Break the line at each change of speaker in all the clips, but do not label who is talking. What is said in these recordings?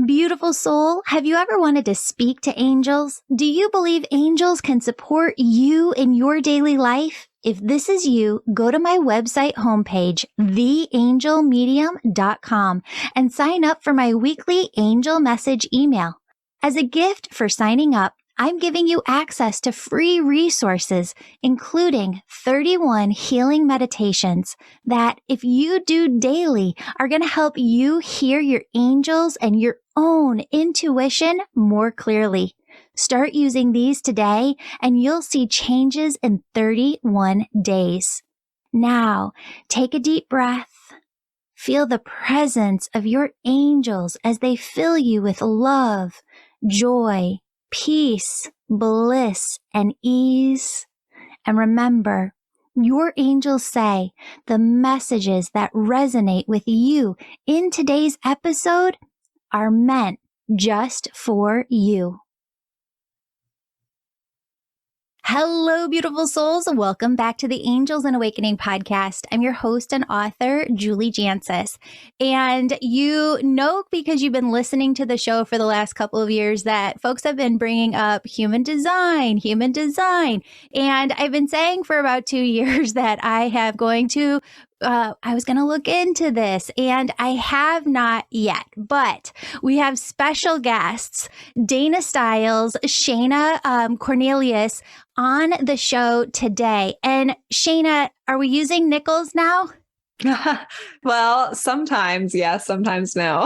Beautiful soul, have you ever wanted to speak to angels? Do you believe angels can support you in your daily life? If this is you, go to my website homepage, theangelmedium.com, and sign up for my weekly angel message email. As a gift for signing up, I'm giving you access to free resources, including 31 healing meditations that, if you do daily, are going to help you hear your angels and your own intuition more clearly. Start using these today and you'll see changes in 31 days. Now, take a deep breath. Feel the presence of your angels as they fill you with love, joy, peace, bliss, and ease. And remember, your angels say the messages that resonate with you in today's episode are meant just for you. Hello, beautiful souls. Welcome back to the Angels and Awakening podcast. I'm your host and author, Julie Jancius. And you know, because you've been listening to the show for the last couple of years, that folks have been bringing up human design. And I've been saying for about 2 years that I was going to look into this, and I have not yet, but we have special guests, Dana Styles, Shayna Cornelius, on the show today. And Shayna, are we using nickels now?
Well, sometimes yes, sometimes no.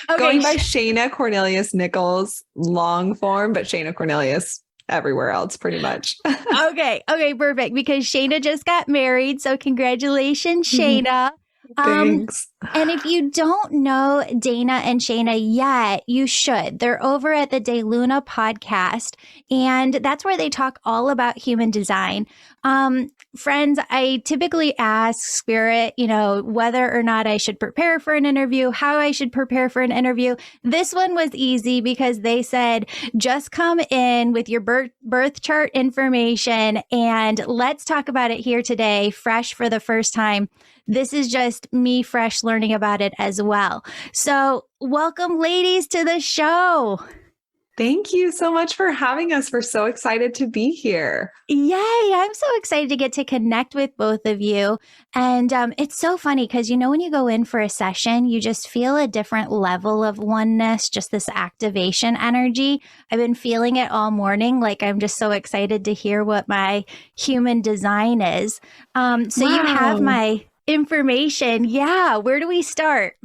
Okay.
Going by Shayna Cornelius Nichols, long form, but Shayna Cornelius everywhere else pretty much.
Okay, perfect. Because Shayna just got married. So congratulations, Shayna.
Thanks.
And if you don't know Dana and Shayna yet, you should. They're over at the Dayluna podcast, and that's where they talk all about human design. Friends, I typically ask Spirit, whether or not I should prepare for an interview, how I should prepare for an interview. This one was easy because they said, just come in with your birth chart information and let's talk about it here today, fresh for the first time. This is just me fresh learning about it as well. So welcome, ladies, to the show.
Thank you so much for having us. We're so excited to be here.
Yay. I'm so excited to get to connect with both of you. And it's so funny because, when you go in for a session, you just feel a different level of oneness, just this activation energy. I've been feeling it all morning. Like, I'm just so excited to hear what my human design is. So You have my information. Yeah. Where do we start?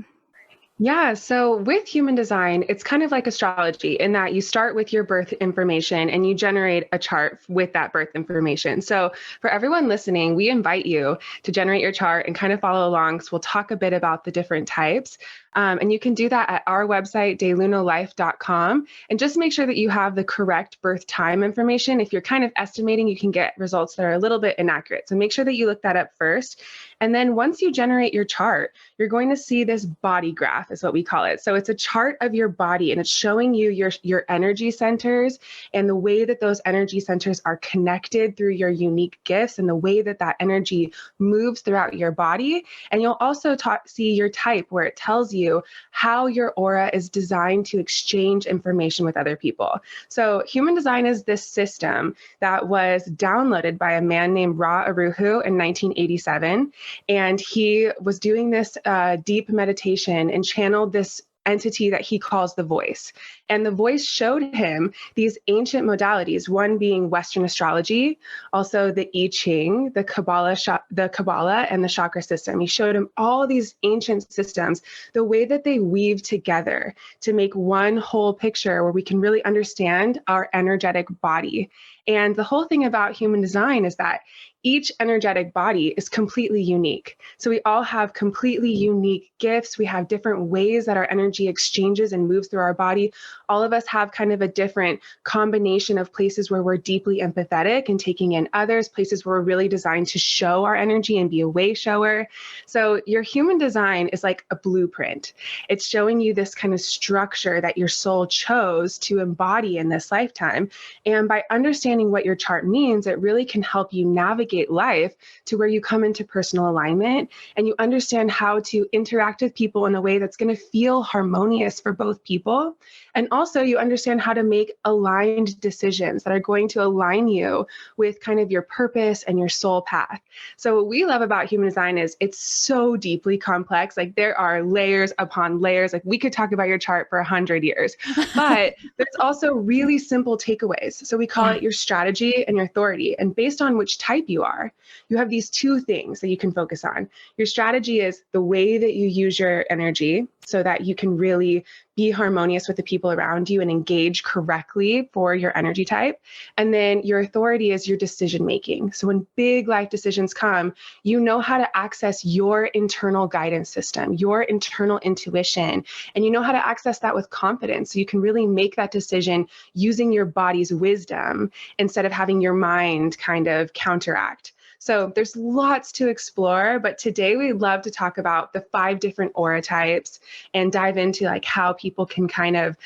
Yeah. So with human design, it's kind of like astrology in that you start with your birth information and you generate a chart with that birth information. So for everyone listening, we invite you to generate your chart and kind of follow along. So we'll talk a bit about the different types. And you can do that at our website, daylunalife.com. And just make sure that you have the correct birth time information. If you're kind of estimating, you can get results that are a little bit inaccurate. So make sure that you look that up first. And then once you generate your chart, you're going to see this body graph is what we call it. So it's a chart of your body and it's showing you your energy centers and the way that those energy centers are connected through your unique gifts and the way that that energy moves throughout your body. And you'll also see your type where it tells you how your aura is designed to exchange information with other people. So human design is this system that was downloaded by a man named Ra Aruhu in 1987. And he was doing this deep meditation and channeled this entity that he calls the voice. And the voice showed him these ancient modalities, one being Western astrology, also the I Ching, the Kabbalah, and the chakra system. He showed him all these ancient systems, the way that they weave together to make one whole picture where we can really understand our energetic body. And the whole thing about human design is that each energetic body is completely unique. So we all have completely unique gifts. We have different ways that our energy exchanges and moves through our body. All of us have kind of a different combination of places where we're deeply empathetic and taking in others, places where we're really designed to show our energy and be a way shower. So your human design is like a blueprint. It's showing you this kind of structure that your soul chose to embody in this lifetime. And by understanding what your chart means, it really can help you navigate navigate life to where you come into personal alignment and you understand how to interact with people in a way that's going to feel harmonious for both people. And also you understand how to make aligned decisions that are going to align you with kind of your purpose and your soul path. So what we love about human design is it's so deeply complex. Like there are layers upon layers. Like we could talk about your chart for 100 years, but there's also really simple takeaways. So we call it your strategy and your authority. And based on which type you are, you have these two things that you can focus on. Your strategy is the way that you use your energy so that you can really be harmonious with the people around you and engage correctly for your energy type. And then your authority is your decision making. So when big life decisions come, you know how to access your internal guidance system, your internal intuition, and you know how to access that with confidence. So you can really make that decision using your body's wisdom instead of having your mind kind of counteract. So there's lots to explore, but today we'd love to talk about the 5 different aura types and dive into like how people can kind of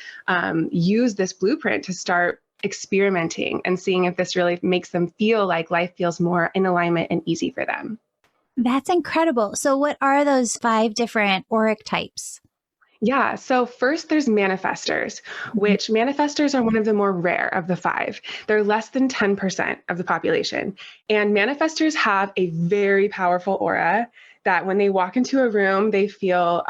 use this blueprint to start experimenting and seeing if this really makes them feel like life feels more in alignment and easy for them.
That's incredible. So what are those 5 different auric types?
Yeah. So first there's manifestors, which manifestors are one of the more rare of the 5. They're less than 10% of the population. And manifestors have a very powerful aura that when they walk into a room, they feel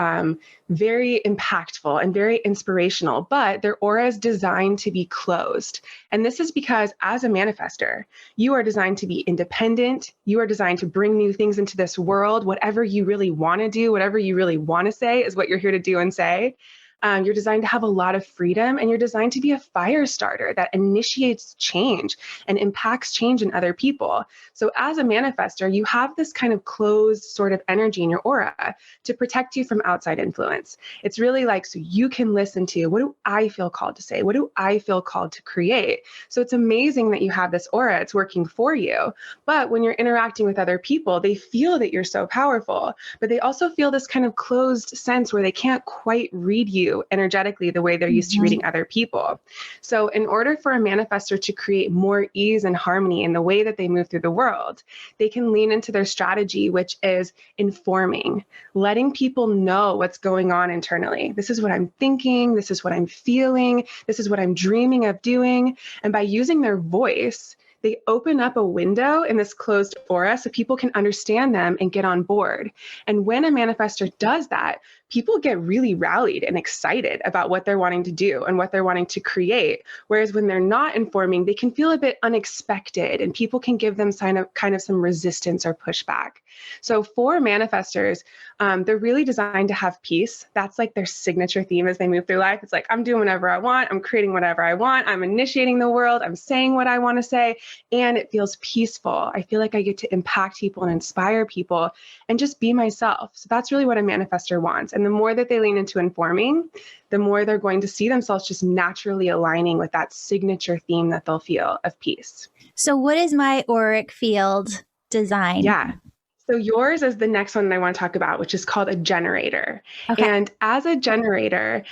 very impactful and very inspirational, but their aura is designed to be closed. And this is because as a manifestor, you are designed to be independent. You are designed to bring new things into this world. Whatever you really want to do, whatever you really want to say is what you're here to do and say. You're designed to have a lot of freedom, and you're designed to be a fire starter that initiates change and impacts change in other people. So as a manifestor, you have this kind of closed sort of energy in your aura to protect you from outside influence. It's really like, so you can listen to, what do I feel called to say? What do I feel called to create? So it's amazing that you have this aura. It's working for you. But when you're interacting with other people, they feel that you're so powerful, but they also feel this kind of closed sense where they can't quite read you energetically the way they're used to reading other people. So in order for a manifestor to create more ease and harmony in the way that they move through the world, they can lean into their strategy, which is informing, letting people know what's going on internally. This is what I'm thinking. This is what I'm feeling. This is what I'm dreaming of doing. And by using their voice, they open up a window in this closed aura so people can understand them and get on board. And when a manifestor does that, people get really rallied and excited about what they're wanting to do and what they're wanting to create. Whereas when they're not informing, they can feel a bit unexpected and people can give them kind of some resistance or pushback. So for manifestors, they're really designed to have peace. That's like their signature theme as they move through life. It's like, I'm doing whatever I want. I'm creating whatever I want. I'm initiating the world. I'm saying what I want to say. And it feels peaceful. I feel like I get to impact people and inspire people and just be myself. So that's really what a manifestor wants. And the more that they lean into informing, the more they're going to see themselves just naturally aligning with that signature theme that they'll feel of peace.
So what is my auric field design?
Yeah. So yours is the next one that I want to talk about, which is called a generator.
Okay.
And as a generator,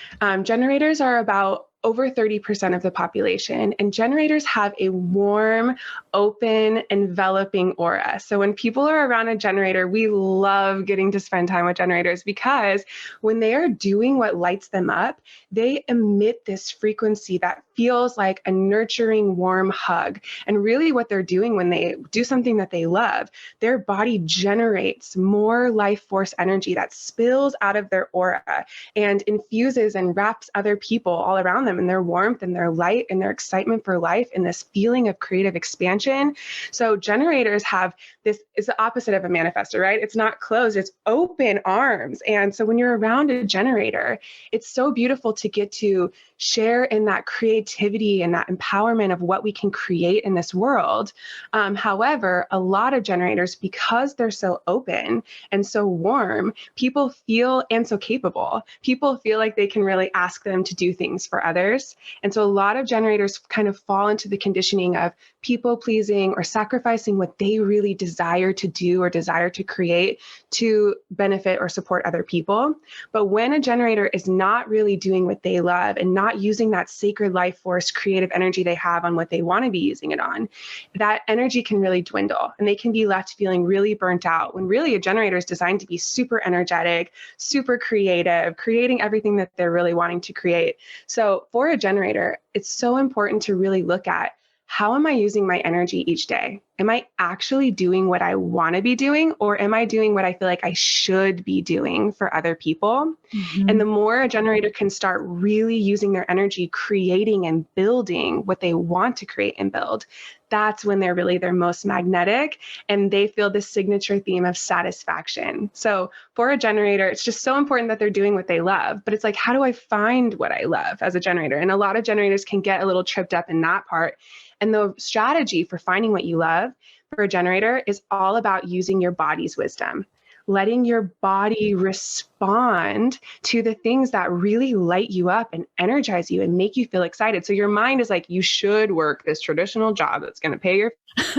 generators are about over 30% of the population. And generators have a warm, open, enveloping aura. So when people are around a generator, we love getting to spend time with generators because when they are doing what lights them up, they emit this frequency that feels like a nurturing, warm hug. And really what they're doing when they do something that they love, their body generates more life force energy that spills out of their aura and infuses and wraps other people all around them in their warmth and their light and their excitement for life and this feeling of creative expansion. So generators have this, is the opposite of a manifestor, right? It's not closed, it's open arms. And so when you're around a generator, it's so beautiful to get to share in that creativity and that empowerment of what we can create in this world. However, a lot of generators, because they're so open and so warm, people feel, and so capable, people feel like they can really ask them to do things for others. others. And so a lot of generators kind of fall into the conditioning of people pleasing or sacrificing what they really desire to do or desire to create to benefit or support other people. But when a generator is not really doing what they love and not using that sacred life force, creative energy they have on what they want to be using it on, that energy can really dwindle and they can be left feeling really burnt out, when really a generator is designed to be super energetic, super creative, creating everything that they're really wanting to create. So for a generator, it's so important to really look at, how am I using my energy each day? Am I actually doing what I want to be doing, or am I doing what I feel like I should be doing for other people?
Mm-hmm.
And the more a generator can start really using their energy, creating and building what they want to create and build, that's when they're really their most magnetic and they feel this signature theme of satisfaction. So for a generator, it's just so important that they're doing what they love. But it's like, how do I find what I love as a generator? And a lot of generators can get a little tripped up in that part. And the strategy for finding what you love for a generator is all about using your body's wisdom, letting your body respond to the things that really light you up and energize you and make you feel excited. So your mind is like, you should work this traditional job that's going to pay your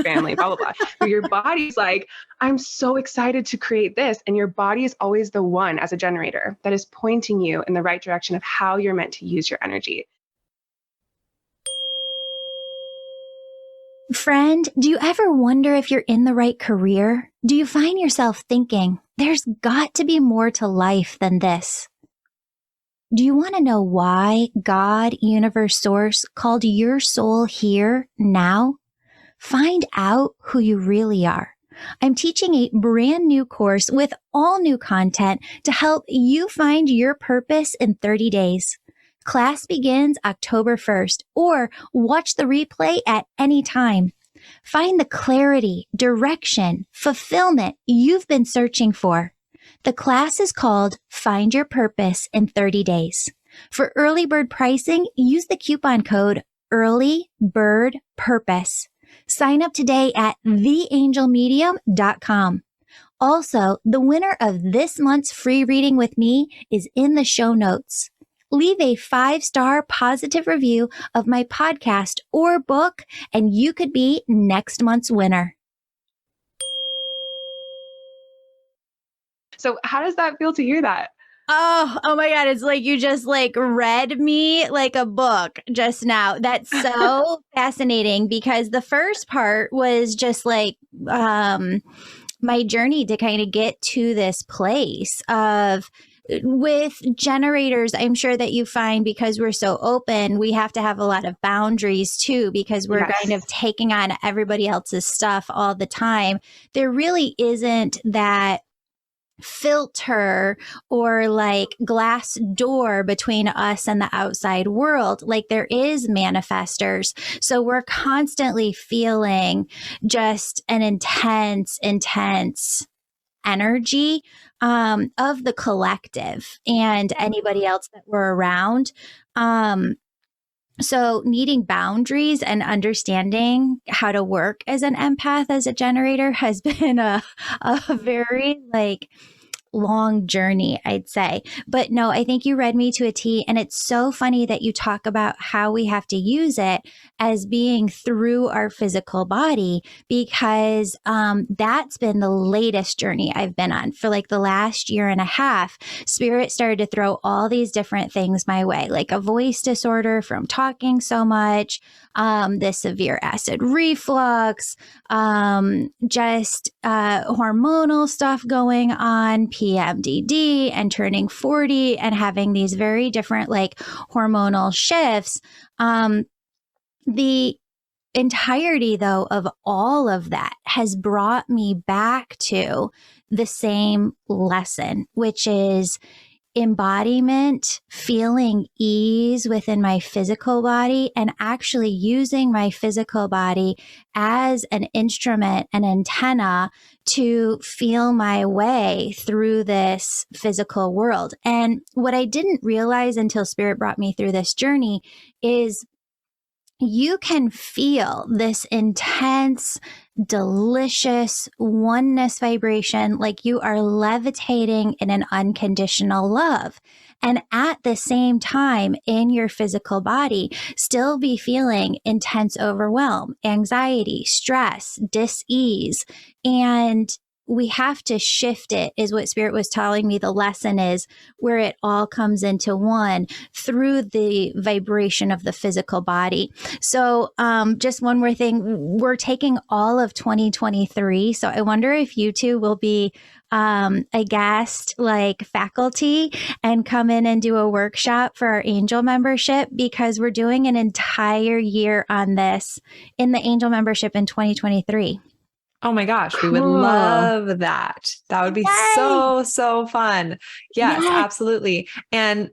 family, blah, blah, blah. But your body's like, I'm so excited to create this. And your body is always the one, as a generator, that is pointing you in the right direction of how you're meant to use your energy.
Friend, do you ever wonder if you're in the right career? Do you find yourself thinking, there's got to be more to life than this? Do you want to know why God, Universe, Source called your soul here now? Find out who you really are. I'm teaching a brand new course with all new content to help you find your purpose in 30 days. Class begins October 1st, or watch the replay at any time. Find the clarity, direction, fulfillment you've been searching for. The class is called Find Your Purpose in 30 Days. For early bird pricing, use the coupon code EARLYBIRDPURPOSE. Sign up today at theangelmedium.com. Also, the winner of this month's free reading with me is in the show notes. Leave a 5-star positive review of my podcast or book, and you could be next month's winner.
So how does that feel to hear that?
Oh my God. It's like you just read me like a book just now. That's so fascinating, because the first part was just my journey to kind of get to this place of, with generators, I'm sure that you find, because we're so open, we have to have a lot of boundaries too, because we're kind of taking on everybody else's stuff all the time. There really isn't that filter or glass door between us and the outside world like there is manifestors. So we're constantly feeling just an intense energy of the collective and anybody else that we're around. So needing boundaries and understanding how to work as an empath, as a generator, has been a very long journey, I'd say. But no, I think you read me to a T. And it's so funny that you talk about how we have to use it as being through our physical body, because that's been the latest journey I've been on for the last year and a half. Spirit started to throw all these different things my way, like a voice disorder from talking so much, this severe acid reflux, just hormonal stuff going on, PMDD, and turning 40 and having these very different hormonal shifts. The entirety, though, of all of that has brought me back to the same lesson, which is embodiment, feeling ease within my physical body, and actually using my physical body as an instrument, an antenna to feel my way through this physical world. And what I didn't realize until Spirit brought me through this journey is you can feel this intense, delicious oneness vibration, like you are levitating in an unconditional love. And at the same time, in your physical body, still be feeling intense overwhelm, anxiety, stress, dis-ease. And we have to shift it, is what Spirit was telling me. The lesson is where it all comes into one through the vibration of the physical body. So just one more thing, we're taking all of 2023. So I wonder if you two will be a guest, like faculty, and come in and do a workshop for our angel membership, because we're doing an entire year on this in the angel membership in 2023.
Oh my gosh, we would
Cool.
love that. That would be so fun. Yes, absolutely. And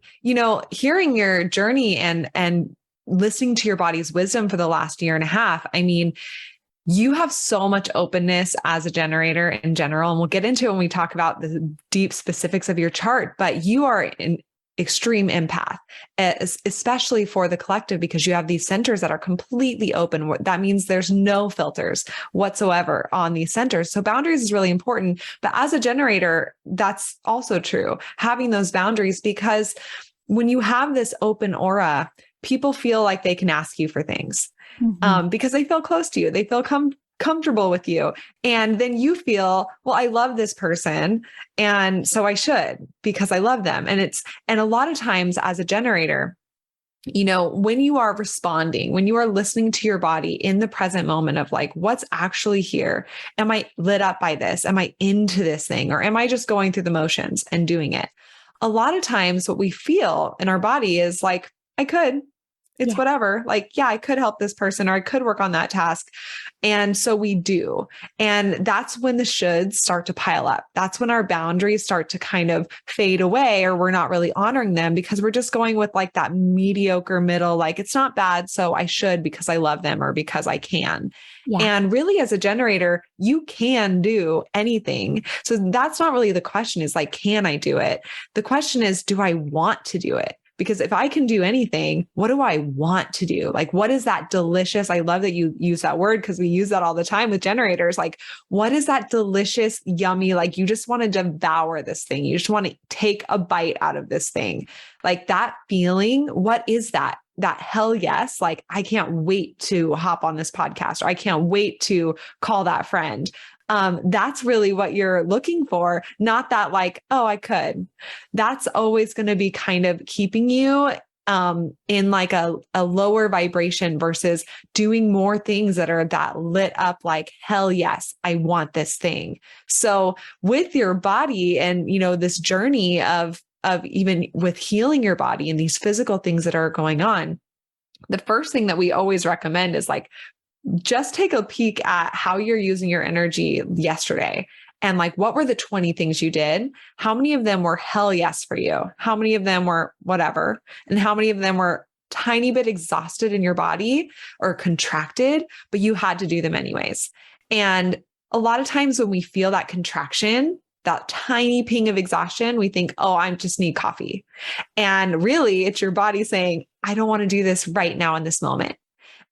hearing your journey and listening to your body's wisdom for the last year and a half, I mean, you have so much openness as a generator in general, and we'll get into it when we talk about the deep specifics of your chart, but you are an extreme empath, especially for the collective, because you have these centers that are completely open. That means there's no filters whatsoever on these centers. So boundaries is really important. But as a generator, that's also true, having those boundaries, because when you have this open aura, people feel like they can ask you for things. Because they feel close to you. They feel comfortable with you. And then you feel, well, I love this person, and so I should, because I love them. And a lot of times as a generator, when you are responding, when you are listening to your body in the present moment of like, what's actually here? Am I lit up by this? Am I into this thing? Or am I just going through the motions and doing it? A lot of times what we feel in our body is like, I could. It's whatever. Like, yeah, I could help this person, or I could work on that task. And so we do. And that's when the shoulds start to pile up. That's when our boundaries start to kind of fade away, or we're not really honoring them, because we're just going with like that mediocre middle, like it's not bad, so I should because I love them or because I can. Yeah. And really, as a generator, you can do anything. So that's not really the question, is like, can I do it? The question is, do I want to do it? Because if I can do anything, what do I want to do? Like, what is that delicious? I love that you use that word, because we use that all the time with generators. Like, what is that delicious, yummy? Like, you just want to devour this thing. You just want to take a bite out of this thing. Like that feeling, what is that? That hell yes. Like, I can't wait to hop on this podcast, or I can't wait to call that friend. That's really what you're looking for. Not that like, oh, I could. That's always going to be kind of keeping you in like a lower vibration, versus doing more things that are that lit up, like, hell yes, I want this thing. So with your body and, this journey of even with healing your body and these physical things that are going on, the first thing that we always recommend is like, just take a peek at how you're using your energy yesterday. And like, what were the 20 things you did? How many of them were hell yes for you? How many of them were whatever? And how many of them were tiny bit exhausted in your body or contracted, but you had to do them anyways? And a lot of times when we feel that contraction, that tiny ping of exhaustion, we think, oh, I just need coffee. And really, it's your body saying, I don't want to do this right now in this moment.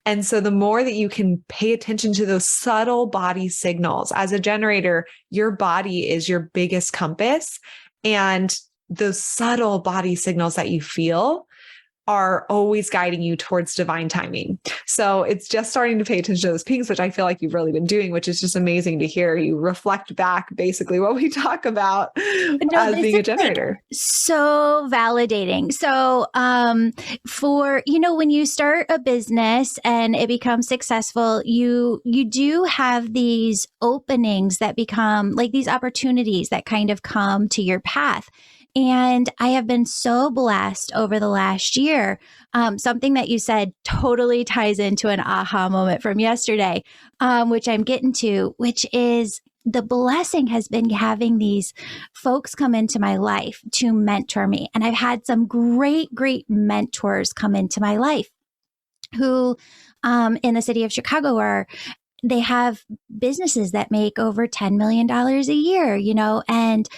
And so the more that you can pay attention to those subtle body signals, as a generator, your body is your biggest compass. And those subtle body signals that you feel are always guiding you towards divine timing. So it's just starting to pay attention to those pings, which I feel like you've really been doing, which is just amazing to hear you reflect back basically what we talk about as being a generator.
Like so validating. So for, when you start a business and it becomes successful, you do have these openings that become like these opportunities that kind of come to your path. And I have been so blessed over the last year. Something that you said totally ties into an aha moment from yesterday, which I'm getting to, which is the blessing has been having these folks come into my life to mentor me. And I've had some great, great mentors come into my life who in the city of Chicago they have businesses that make over $10 million a year, and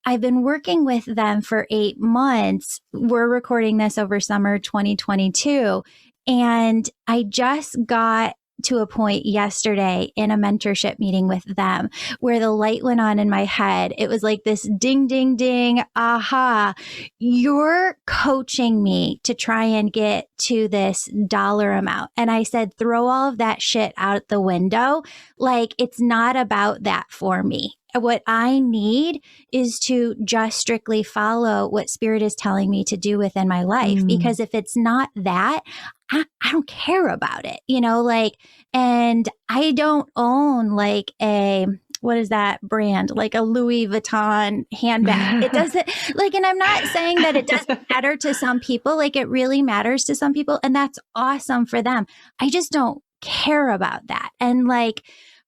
I've been working with them for 8 months. We're recording this over summer 2022. And I just got to a point yesterday in a mentorship meeting with them where the light went on in my head. It was like this ding, ding, ding, aha. You're coaching me to try and get to this dollar amount. And I said, throw all of that shit out the window. Like, it's not about that for me. What I need is to just strictly follow what spirit is telling me to do within my life. Because if it's not that, I don't care about it, like, and I don't own like what is that brand? Like a Louis Vuitton handbag. It doesn't like, and I'm not saying that it doesn't matter to some people. Like, it really matters to some people, and that's awesome for them. I just don't care about that. And like,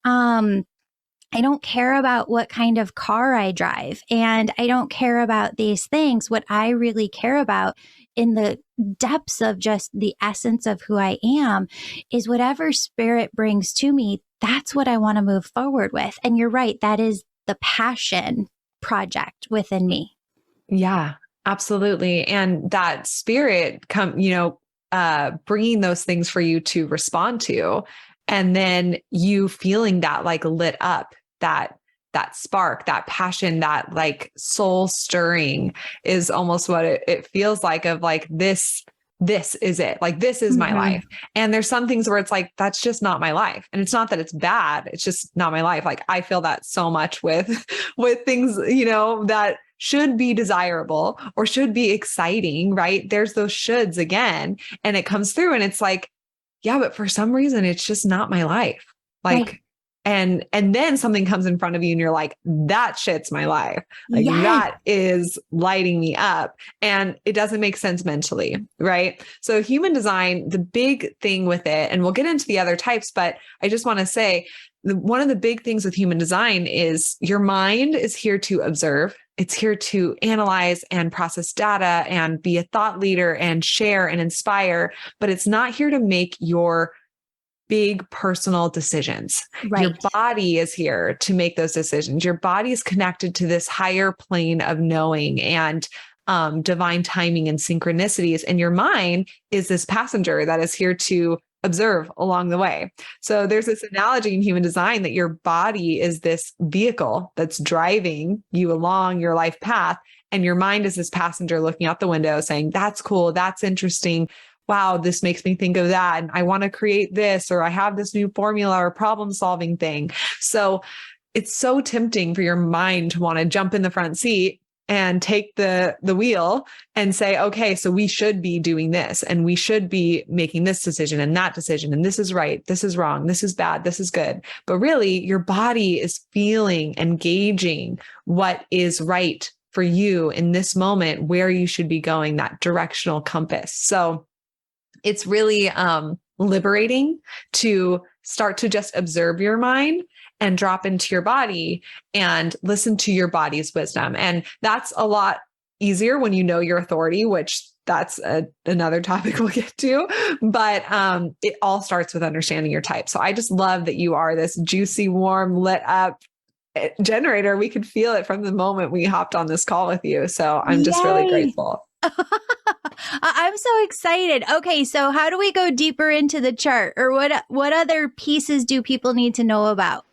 I don't care about what kind of car I drive, and I don't care about these things. What I really care about in the depths of just the essence of who I am is whatever spirit brings to me. That's what I want to move forward with. And you're right. That is the passion project within me.
Yeah, absolutely. And that spirit bringing those things for you to respond to, and then you feeling that like lit up, that spark, that passion, that like soul stirring is almost what it feels like, of like, this is it. Like, this is my life. And there's some things where it's like, that's just not my life. And it's not that it's bad. It's just not my life. Like, I feel that so much with things, that should be desirable or should be exciting, right? There's those shoulds again, and it comes through and it's like, yeah, but for some reason, it's just not my life. Like, right. And then something comes in front of you and you're like, that shit's my life. Like, that is lighting me up, and it doesn't make sense mentally. Right. So human design, the big thing with it, and we'll get into the other types, but I just want to say one of the big things with human design is your mind is here to observe. It's here to analyze and process data and be a thought leader and share and inspire, but it's not here to make your big personal decisions. Right. Your body is here to make those decisions. Your body is connected to this higher plane of knowing and divine timing and synchronicities. And your mind is this passenger that is here to observe along the way. So there's this analogy in human design that your body is this vehicle that's driving you along your life path. And your mind is this passenger looking out the window saying, that's cool. That's interesting. Wow, this makes me think of that. And I want to create this, or I have this new formula or problem solving thing. So it's so tempting for your mind to want to jump in the front seat and take the wheel and say, okay, so we should be doing this, and we should be making this decision and that decision. And this is right. This is wrong. This is bad. This is good. But really, your body is feeling and gauging what is right for you in this moment, where you should be going, that directional compass. So it's really liberating to start to just observe your mind and drop into your body and listen to your body's wisdom. And that's a lot easier when you know your authority, which that's another topic we'll get to. But it all starts with understanding your type. So I just love that you are this juicy, warm, lit up generator. We could feel it from the moment we hopped on this call with you. So I'm just really grateful.
I'm so excited. Okay, so how do we go deeper into the chart, or what other pieces do people need to know about?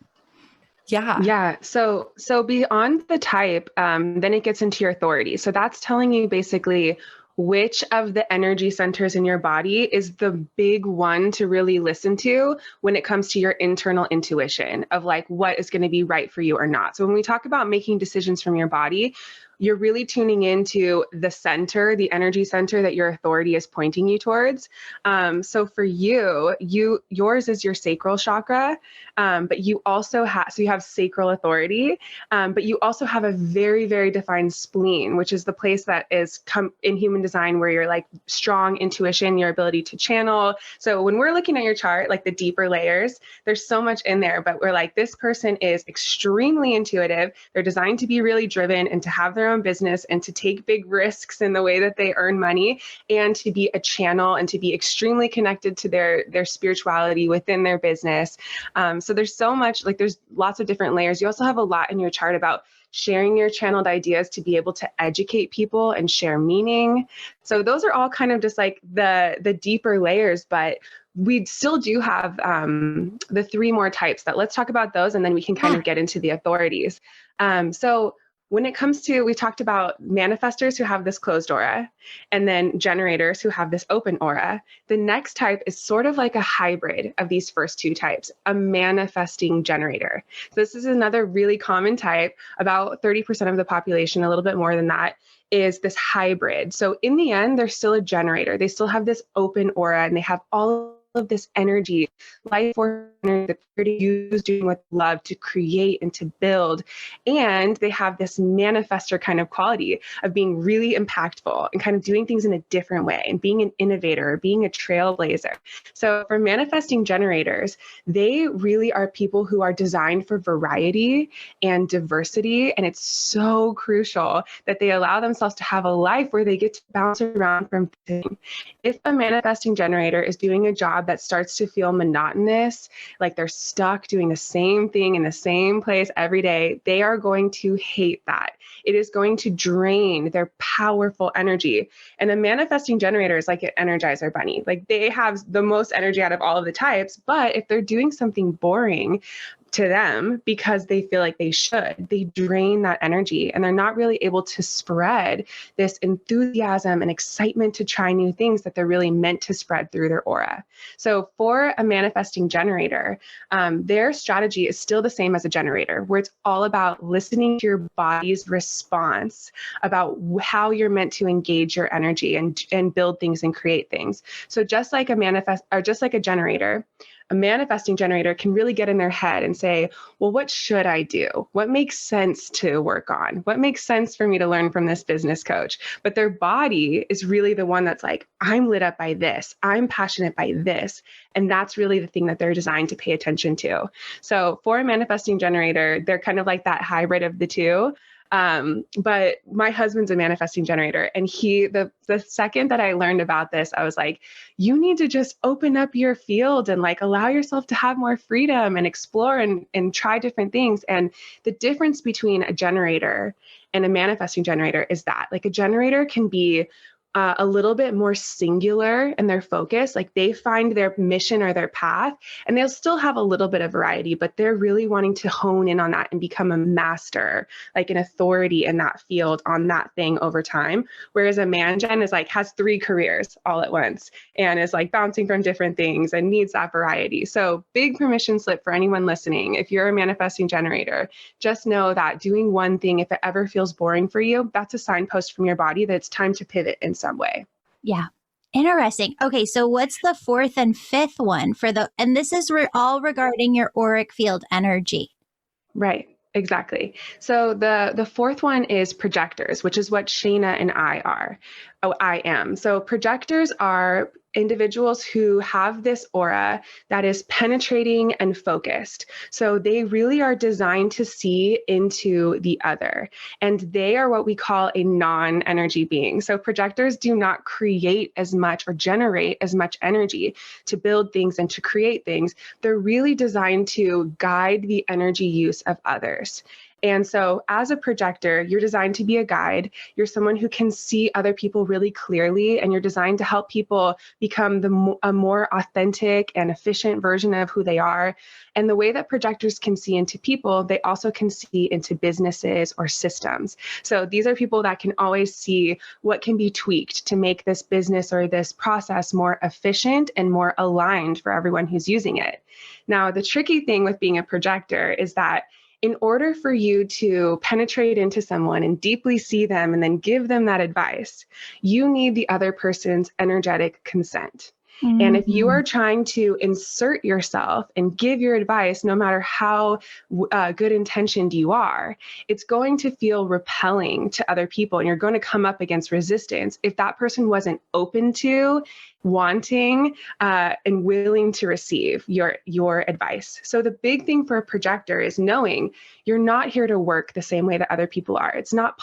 Yeah. So beyond the type, then it gets into your authority. So that's telling you basically which of the energy centers in your body is the big one to really listen to when it comes to your internal intuition of like what is going to be right for you or not. So when we talk about making decisions from your body, you're really tuning into the center, the energy center that your authority is pointing you towards. So for yours is your sacral chakra, but you also so you have sacral authority, but you also have a very, very defined spleen, which is the place that is in human design where you're like strong intuition, your ability to channel. So when we're looking at your chart, like the deeper layers, there's so much in there, but we're like, this person is extremely intuitive. They're designed to be really driven and to have their own business and to take big risks in the way that they earn money and to be a channel and to be extremely connected to their spirituality within their business. So there's so much, like there's lots of different layers. You also have a lot in your chart about sharing your channeled ideas to be able to educate people and share meaning. So those are all kind of just like the deeper layers, but we still do have the three more types that let's talk about those, and then we can kind of get into the authorities. So when it comes to, we talked about manifestors who have this closed aura, and then generators who have this open aura. The next type is sort of like a hybrid of these first two types, a manifesting generator. So this is another really common type. About 30% of the population, a little bit more than that, is this hybrid. So in the end, they're still a generator. They still have this open aura, and they have all of this energy, life force energy that they're use doing what they love to create and to build. And they have this manifestor kind of quality of being really impactful and kind of doing things in a different way and being an innovator, being a trailblazer. So for manifesting generators, they really are people who are designed for variety and diversity. And it's so crucial that they allow themselves to have a life where they get to bounce around from thing. If a manifesting generator is doing a job that starts to feel monotonous, like they're stuck doing the same thing in the same place every day, they are going to hate that. It is going to drain their powerful energy. And a manifesting generator is like an Energizer bunny. Like they have the most energy out of all of the types, but if they're doing something boring to them because they feel like they should, they drain that energy, and they're not really able to spread this enthusiasm and excitement to try new things that they're really meant to spread through their aura. So for a manifesting generator, their strategy is still the same as a generator, where it's all about listening to your body's response about how you're meant to engage your energy and build things and create things. So just like a generator, a manifesting generator can really get in their head and say, well, what should I do? What makes sense to work on? What makes sense for me to learn from this business coach? But their body is really the one that's like, I'm lit up by this. I'm passionate by this. And that's really the thing that they're designed to pay attention to. So for a manifesting generator, they're kind of like that hybrid of the two. But my husband's a manifesting generator, and the second that I learned about this, I was like, you need to just open up your field and like allow yourself to have more freedom and explore and try different things. And the difference between a generator and a manifesting generator is that like a generator can be a little bit more singular in their focus. Like they find their mission or their path, and they'll still have a little bit of variety, but they're really wanting to hone in on that and become a master, like an authority in that field on that thing over time. Whereas a man gen is like, has 3 careers all at once and is like bouncing from different things and needs that variety. So big permission slip for anyone listening. If you're a manifesting generator, just know that doing one thing, if it ever feels boring for you, that's a signpost from your body that it's time to pivot in some way.
Yeah. Interesting. Okay. So what's the 4th and 5th one and this is all regarding your auric field energy.
Right. Exactly. So the 4th one is projectors, which is what Shayna and I are. Oh, I am. So projectors are individuals who have this aura that is penetrating and focused. So they really are designed to see into the other. And they are what we call a non-energy being. So projectors do not create as much or generate as much energy to build things and to create things. They're really designed to guide the energy use of others. And so as a projector, you're designed to be a guide. You're someone who can see other people really clearly, and you're designed to help people become a more authentic and efficient version of who they are. And the way that projectors can see into people, they also can see into businesses or systems. So these are people that can always see what can be tweaked to make this business or this process more efficient and more aligned for everyone who's using it. Now, the tricky thing with being a projector is that in order for you to penetrate into someone and deeply see them and then give them that advice, you need the other person's energetic consent. Mm-hmm. And if you are trying to insert yourself and give your advice, no matter how good intentioned you are, it's going to feel repelling to other people, and you're going to come up against resistance if that person wasn't open to, wanting, and willing to receive your advice. So the big thing for a projector is knowing you're not here to work the same way that other people are. It's not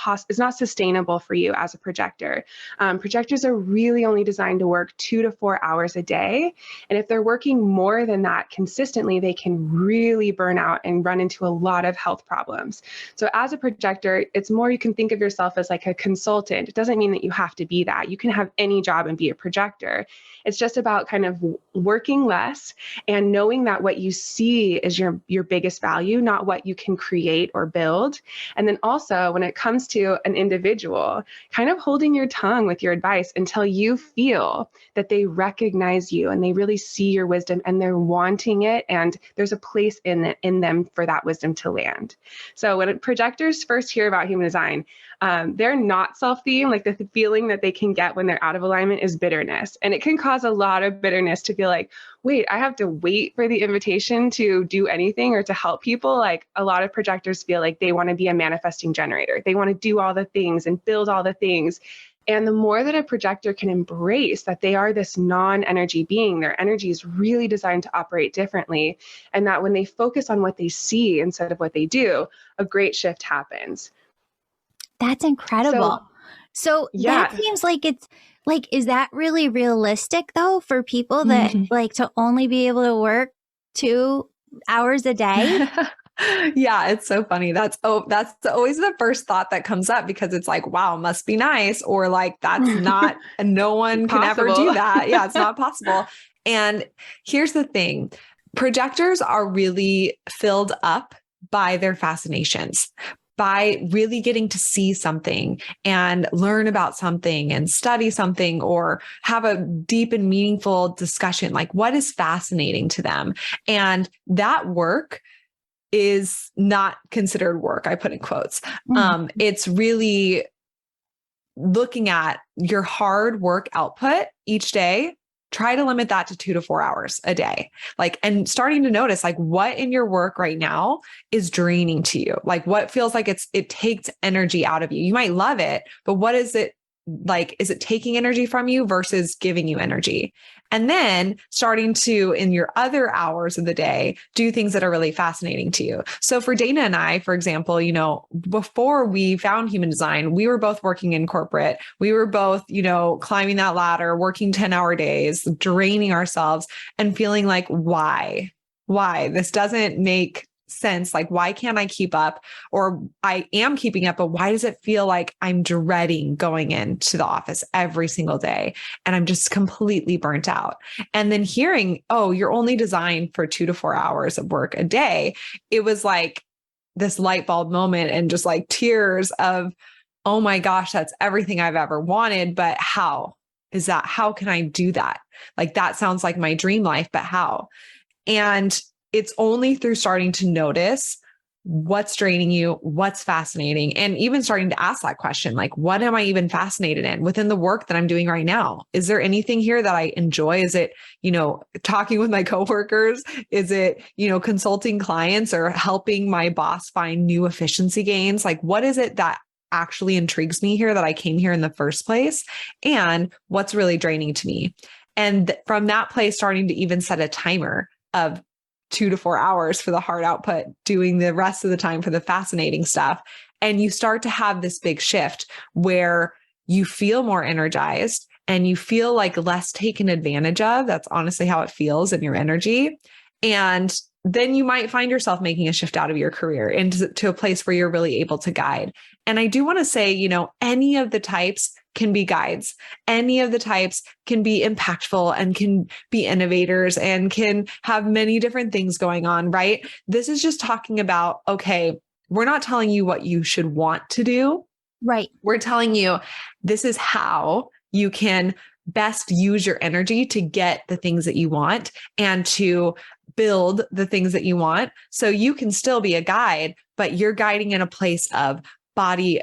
sustainable for you as a projector. Projectors are really only designed to work 2 to 4 hours hours a day. And if they're working more than that consistently, they can really burn out and run into a lot of health problems. So as a projector, it's more, you can think of yourself as like a consultant. It doesn't mean that you have to be that. You can have any job and be a projector. It's just about kind of working less and knowing that what you see is your biggest value, not what you can create or build. And then also when it comes to an individual, kind of holding your tongue with your advice until you feel that they recognize you and they really see your wisdom and they're wanting it. And there's a place in them for that wisdom to land. So when projectors first hear about human design, they're not self-themed. Like the feeling that they can get when they're out of alignment is bitterness. And it can cause a lot of bitterness to feel like, wait, I have to wait for the invitation to do anything or to help people. Like a lot of projectors feel like they want to be a manifesting generator. They want to do all the things and build all the things. And the more that a projector can embrace that they are this non-energy being, their energy is really designed to operate differently. And that when they focus on what they see instead of what they do, a great shift happens.
That's incredible. So that seems like it's like, is that really realistic though for people that like to only be able to work 2 hours a day?
Yeah, it's so funny. That's always the first thought that comes up because it's like, wow, must be nice. Or like, that's not, no one can ever do that. Yeah, it's not possible. And here's the thing. Projectors are really filled up by their fascinations, by really getting to see something and learn about something and study something or have a deep and meaningful discussion, like what is fascinating to them. And that work is not considered work. I put in quotes. It's really looking at your hard work output each day. Try to limit that to 2 to 4 hours a day. Like, and starting to notice like what in your work right now is draining to you. Like what feels like it takes energy out of you. You might love it, but what is it like? Is it taking energy from you versus giving you energy? And then starting to, in your other hours of the day, do things that are really fascinating to you. So for Dana and I, for example, you know, before we found human design, we were both working in corporate. We were both, you know, climbing that ladder, working 10-hour days, draining ourselves and feeling like, why? This doesn't make sense. Like, why can't I keep up? Or I am keeping up, but why does it feel like I'm dreading going into the office every single day? And I'm just completely burnt out. And then hearing, oh, you're only designed for 2 to 4 hours of work a day. It was like this light bulb moment and just like tears of, oh my gosh, that's everything I've ever wanted. But how is that? How can I do that? Like, that sounds like my dream life, but how? And it's only through starting to notice what's draining you, what's fascinating, and even starting to ask that question, like, what am I even fascinated in within the work that I'm doing right now? Is there anything here that I enjoy? Is it, you know, talking with my coworkers? Is it, you know, consulting clients or helping my boss find new efficiency gains? Like, what is it that actually intrigues me here that I came here in the first place? And what's really draining to me? And from that place, starting to even set a timer of 2 to 4 hours for the hard output, doing the rest of the time for the fascinating stuff. And you start to have this big shift where you feel more energized and you feel like less taken advantage of. That's honestly how it feels in your energy. And then you might find yourself making a shift out of your career into a place where you're really able to guide. And I do want to say, you know, any of the types can be guides. Any of the types can be impactful and can be innovators and can have many different things going on, right? This is just talking about, okay, we're not telling you what you should want to do.
Right.
We're telling you this is how you can best use your energy to get the things that you want and to build the things that you want. So you can still be a guide, but you're guiding in a place of body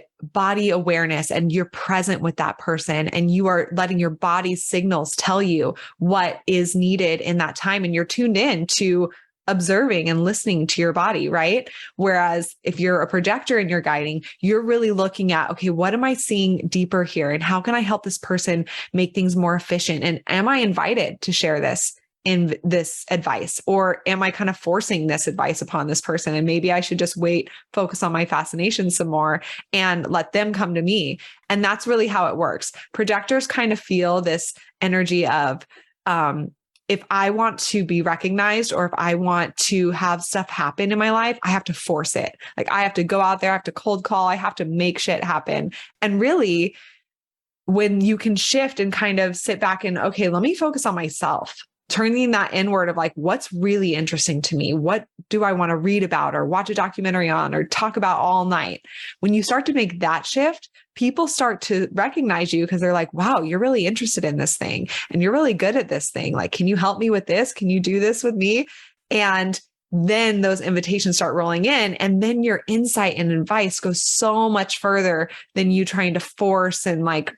awareness, and you're present with that person, and you are letting your body's signals tell you what is needed in that time. And you're tuned in to observing and listening to your body, right? Whereas if you're a projector and you're guiding, you're really looking at, okay, what am I seeing deeper here? And how can I help this person make things more efficient? And am I invited to share this in this advice? Or am I kind of forcing this advice upon this person? And maybe I should just wait, focus on my fascination some more and let them come to me. And that's really how it works. Projectors kind of feel this energy of, if I want to be recognized or if I want to have stuff happen in my life, I have to force it. Like I have to go out there, I have to cold call, I have to make shit happen. And really, when you can shift and kind of sit back and, okay, let me focus on myself, turning that inward of like, what's really interesting to me? What do I want to read about or watch a documentary on or talk about all night? When you start to make that shift, people start to recognize you because they're like, wow, you're really interested in this thing and you're really good at this thing. Like, can you help me with this? Can you do this with me? And then those invitations start rolling in, and then your insight and advice goes so much further than you trying to force and like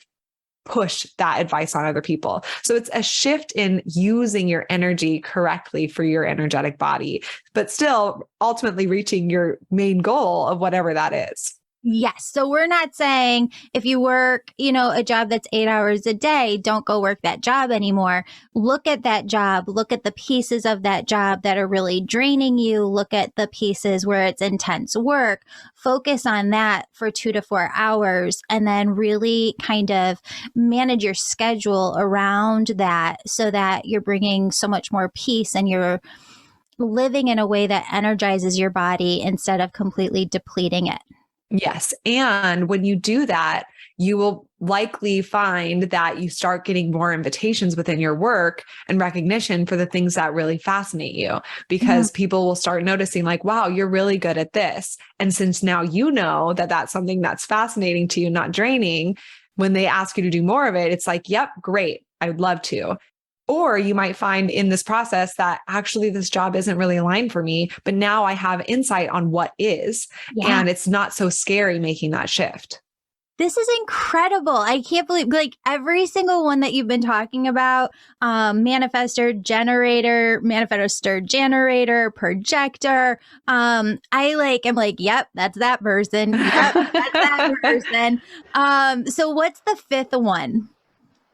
push that advice on other people. So it's a shift in using your energy correctly for your energetic body, but still ultimately reaching your main goal of whatever that is.
Yes. So we're not saying if you work, a job that's 8 hours a day, don't go work that job anymore. Look at that job. Look at the pieces of that job that are really draining you. Look at the pieces where it's intense work. Focus on that for 2 to 4 hours and then really kind of manage your schedule around that so that you're bringing so much more peace and you're living in a way that energizes your body instead of completely depleting it.
Yes. And when you do that, you will likely find that you start getting more invitations within your work and recognition for the things that really fascinate you, because people will start noticing like, wow, you're really good at this. And since now you know that that's something that's fascinating to you, not draining, when they ask you to do more of it, it's like, yep, great. I would love to. Or you might find in this process that actually this job isn't really aligned for me, but now I have insight on what is, and it's not so scary making that shift.
This is incredible. I can't believe like every single one that you've been talking about, manifestor generator, projector. I'm like, yep, that's that person. Yep, that's that person. So what's the fifth one?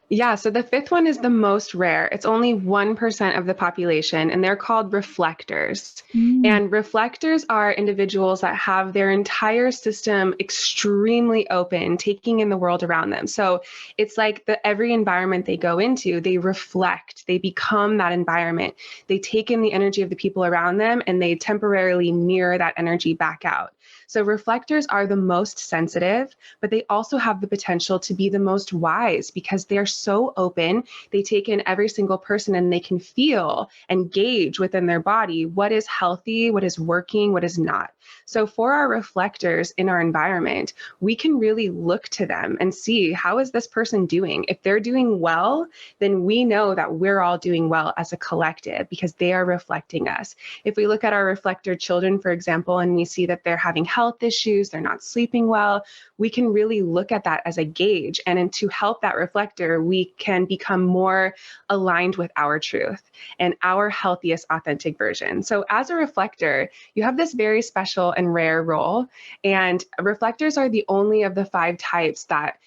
Yeah, so the fifth one is the most rare. It's only 1% of the population, and they're called reflectors. And reflectors are individuals that have their entire system extremely open, taking in the world around them. So it's like every environment they go into, they reflect, they become that environment. They take in the energy of the people around them, and they temporarily mirror that energy back out. So reflectors are the most sensitive, but they also have the potential to be the most wise because they're so open. They take in every single person and they can feel and gauge within their body what is healthy, what is working, what is not. So for our reflectors in our environment, we can really look to them and see, how is this person doing? If they're doing well, then we know that we're all doing well as a collective because they are reflecting us. If we look at our reflector children, for example, and we see that they're having health issues, they're not sleeping well, we can really look at that as a gauge. And to help that reflector, we can become more aligned with our truth and our healthiest, authentic version. So as a reflector, you have this very special and rare role. And reflectors are the only of the 5 types that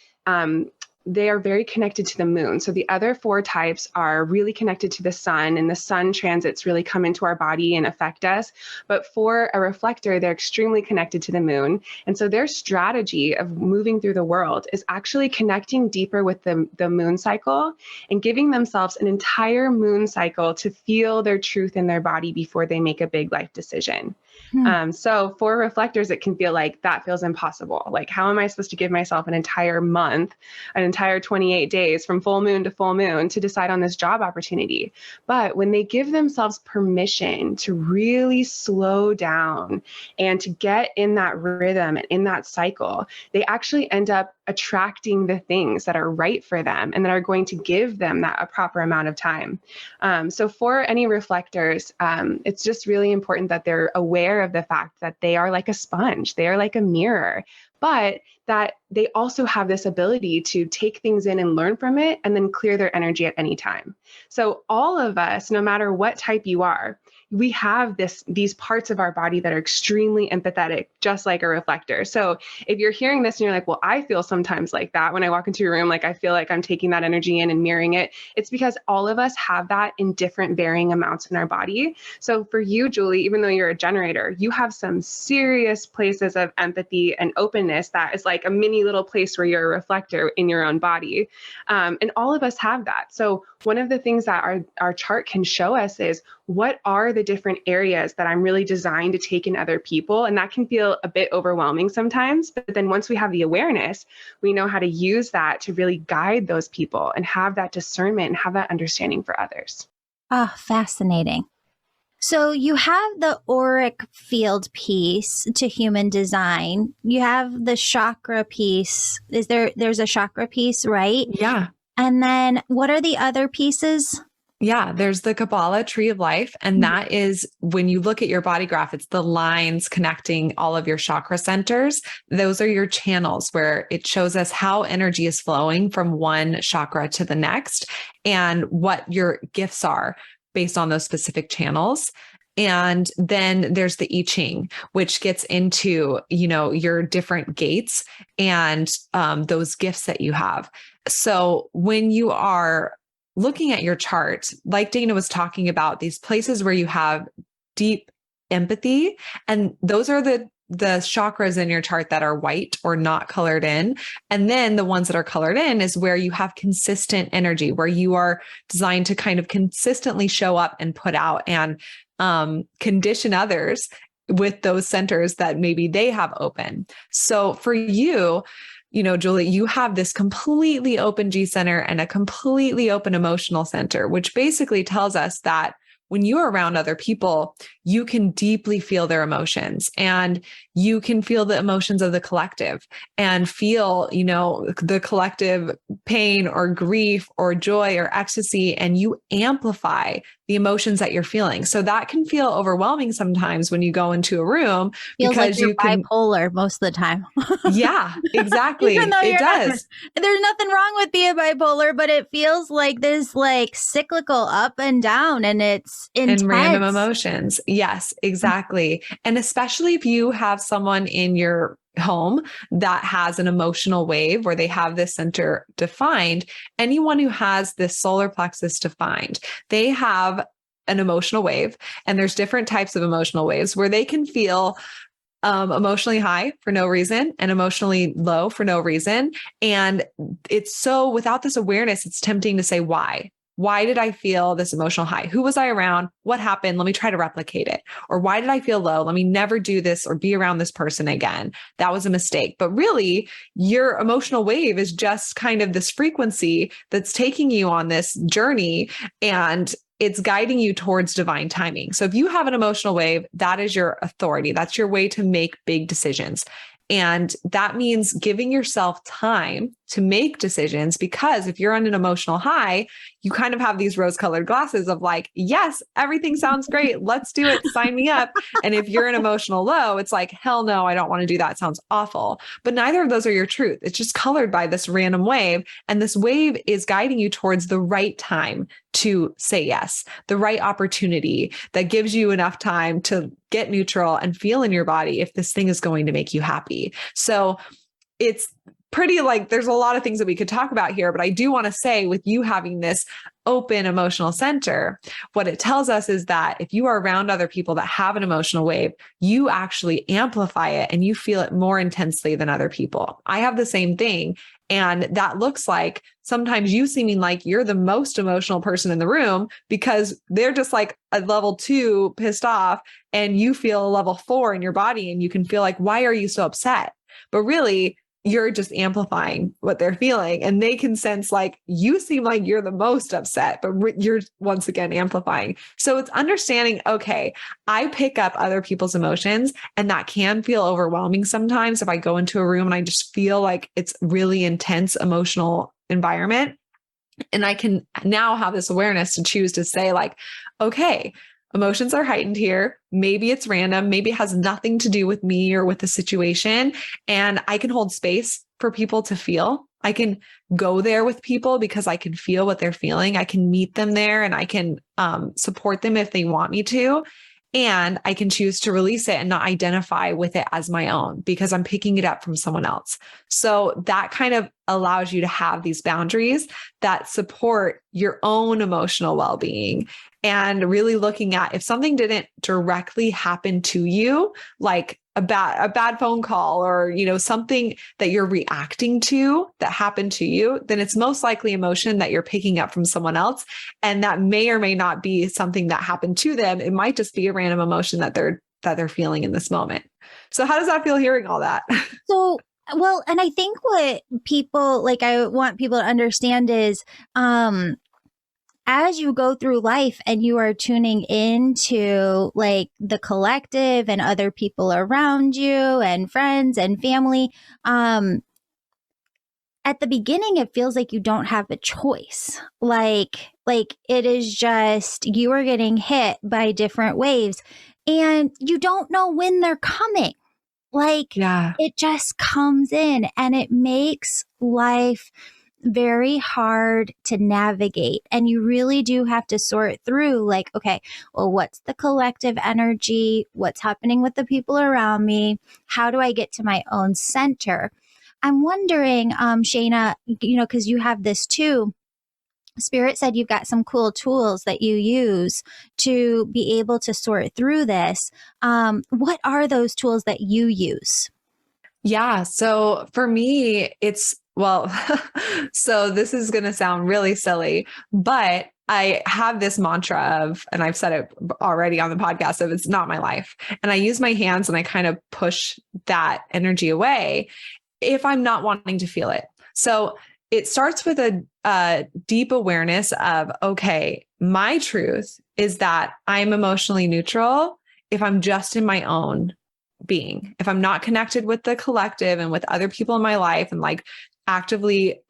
they are very connected to the moon. So the other 4 types are really connected to the sun, and the sun transits really come into our body and affect us. But for a reflector, they're extremely connected to the moon. And so their strategy of moving through the world is actually connecting deeper with the moon cycle and giving themselves an entire moon cycle to feel their truth in their body before they make a big life decision. So for reflectors, it can feel like that feels impossible. Like, how am I supposed to give myself an entire month, an entire 28 days from full moon to full moon to decide on this job opportunity? But when they give themselves permission to really slow down and to get in that rhythm and in that cycle, they actually end up attracting the things that are right for them and that are going to give them that a proper amount of time. So for any reflectors, it's just really important that they're aware of the fact that they are like a sponge, they are like a mirror, but that they also have this ability to take things in and learn from it and then clear their energy at any time. So all of us, no matter what type you are, we have these parts of our body that are extremely empathetic, just like a reflector. So if you're hearing this and you're like, well, I feel sometimes like that when I walk into a room, like I feel like I'm taking that energy in and mirroring it. It's because all of us have that in different varying amounts in our body. So for you, Julie, even though you're a generator, you have some serious places of empathy and openness that is like like a mini little place where you're a reflector in your own body. And all of us have that. So one of the things that our chart can show us is what are the different areas that I'm really designed to take in other people. And that can feel a bit overwhelming sometimes. But then once we have the awareness, we know how to use that to really guide those people and have that discernment and have that understanding for others.
Oh, fascinating. So you have the auric field piece to human design. You have the chakra piece. There's a chakra piece, right?
Yeah.
And then what are the other pieces?
Yeah, there's the Kabbalah tree of life. And that is when you look at your body graph, it's the lines connecting all of your chakra centers. Those are your channels where it shows us how energy is flowing from one chakra to the next and what your gifts are based on those specific channels. And then there's the I Ching, which gets into, your different gates and those gifts that you have. So when you are looking at your chart, like Dana was talking about, these places where you have deep empathy, and those are the chakras in your chart that are white or not colored in. And then the ones that are colored in is where you have consistent energy, where you are designed to kind of consistently show up and put out and condition others with those centers that maybe they have open. So for you, Julie, you have this completely open G center and a completely open emotional center, which basically tells us that when you're around other people, you can deeply feel their emotions and you can feel the emotions of the collective and feel, the collective pain or grief or joy or ecstasy, and you amplify the emotions that you're feeling. So that can feel overwhelming sometimes when you go into a room.
Feels
because
like you're
you can
bipolar most of the time.
Yeah, exactly.
Even though
it does.
There's nothing wrong with being bipolar, but it feels like this like cyclical up and down, and it's intense.
And random emotions. Yes, exactly. And especially if you have someone in your home that has an emotional wave where they have this center defined, anyone who has this solar plexus defined, they have an emotional wave. And there's different types of emotional waves where they can feel emotionally high for no reason and emotionally low for no reason. And it's so, without this awareness, it's tempting to say, why? Why did I feel this emotional high? Who was I around? What happened? Let me try to replicate it. Or why did I feel low? Let me never do this or be around this person again. That was a mistake. But really, your emotional wave is just kind of this frequency that's taking you on this journey, and it's guiding you towards divine timing. So if you have an emotional wave, that is your authority. That's your way to make big decisions. And that means giving yourself time to make decisions, because if you're on an emotional high, you kind of have these rose-colored glasses of like, yes, everything sounds great. Let's do it. Sign me up. And if you're an emotional low, it's like, hell no, I don't want to do that. It sounds awful. But neither of those are your truth. It's just colored by this random wave. And this wave is guiding you towards the right time to say yes, the right opportunity that gives you enough time to get neutral and feel in your body if this thing is going to make you happy. So it's pretty like there's a lot of things that we could talk about here, but I do want to say, with you having this open emotional center, what it tells us is that if you are around other people that have an emotional wave, you actually amplify it and you feel it more intensely than other people. I have the same thing. And that looks like sometimes you seeming like you're the most emotional person in the room because they're just like a level 2 pissed off, and you feel a level 4 in your body, and you can feel like, why are you so upset? But really, you're just amplifying what they're feeling, and they can sense like you seem like you're the most upset, but you're once again amplifying. So it's understanding, okay, I pick up other people's emotions, and that can feel overwhelming sometimes if I go into a room and I just feel like it's really intense emotional environment. And I can now have this awareness to choose to say like, okay, emotions are heightened here. Maybe it's random. Maybe it has nothing to do with me or with the situation. And I can hold space for people to feel. I can go there with people because I can feel what they're feeling. I can meet them there, and I can support them if they want me to. And I can choose to release it and not identify with it as my own because I'm picking it up from someone else. So that kind of allows you to have these boundaries that support your own emotional well-being, and really looking at if something didn't directly happen to you, like a bad phone call or, something that you're reacting to that happened to you, then it's most likely emotion that you're picking up from someone else. And that may or may not be something that happened to them. It might just be a random emotion that they're feeling in this moment. So how does that feel hearing all that?
So, well, and I think what people I want people to understand is, as you go through life and you are tuning into the collective and other people around you and friends and family, at the beginning, it feels like you don't have a choice. Like it is just, you are getting hit by different waves and you don't know when they're coming. It just comes in and it makes life very hard to navigate. And you really do have to sort through okay, well, what's the collective energy? What's happening with the people around me? How do I get to my own center? I'm wondering, Shayna, because you have this too. Spirit said you've got some cool tools that you use to be able to sort through this. What are those tools that you use?
Yeah. So for me, so this is going to sound really silly, but I have this mantra of, and I've said it already on the podcast, of it's not my life. And I use my hands and I kind of push that energy away if I'm not wanting to feel it. So it starts with a deep awareness of, okay, my truth is that I'm emotionally neutral if I'm just in my own being. If I'm not connected with the collective and with other people in my life and actively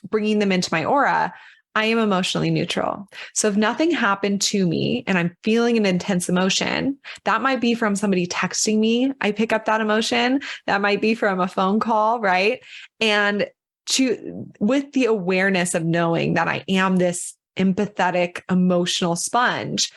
bringing them into my aura, I am emotionally neutral. So if nothing happened to me and I'm feeling an intense emotion, that might be from somebody texting me. I pick up that emotion. That might be from a phone call, right? And with the awareness of knowing that I am this empathetic, emotional sponge,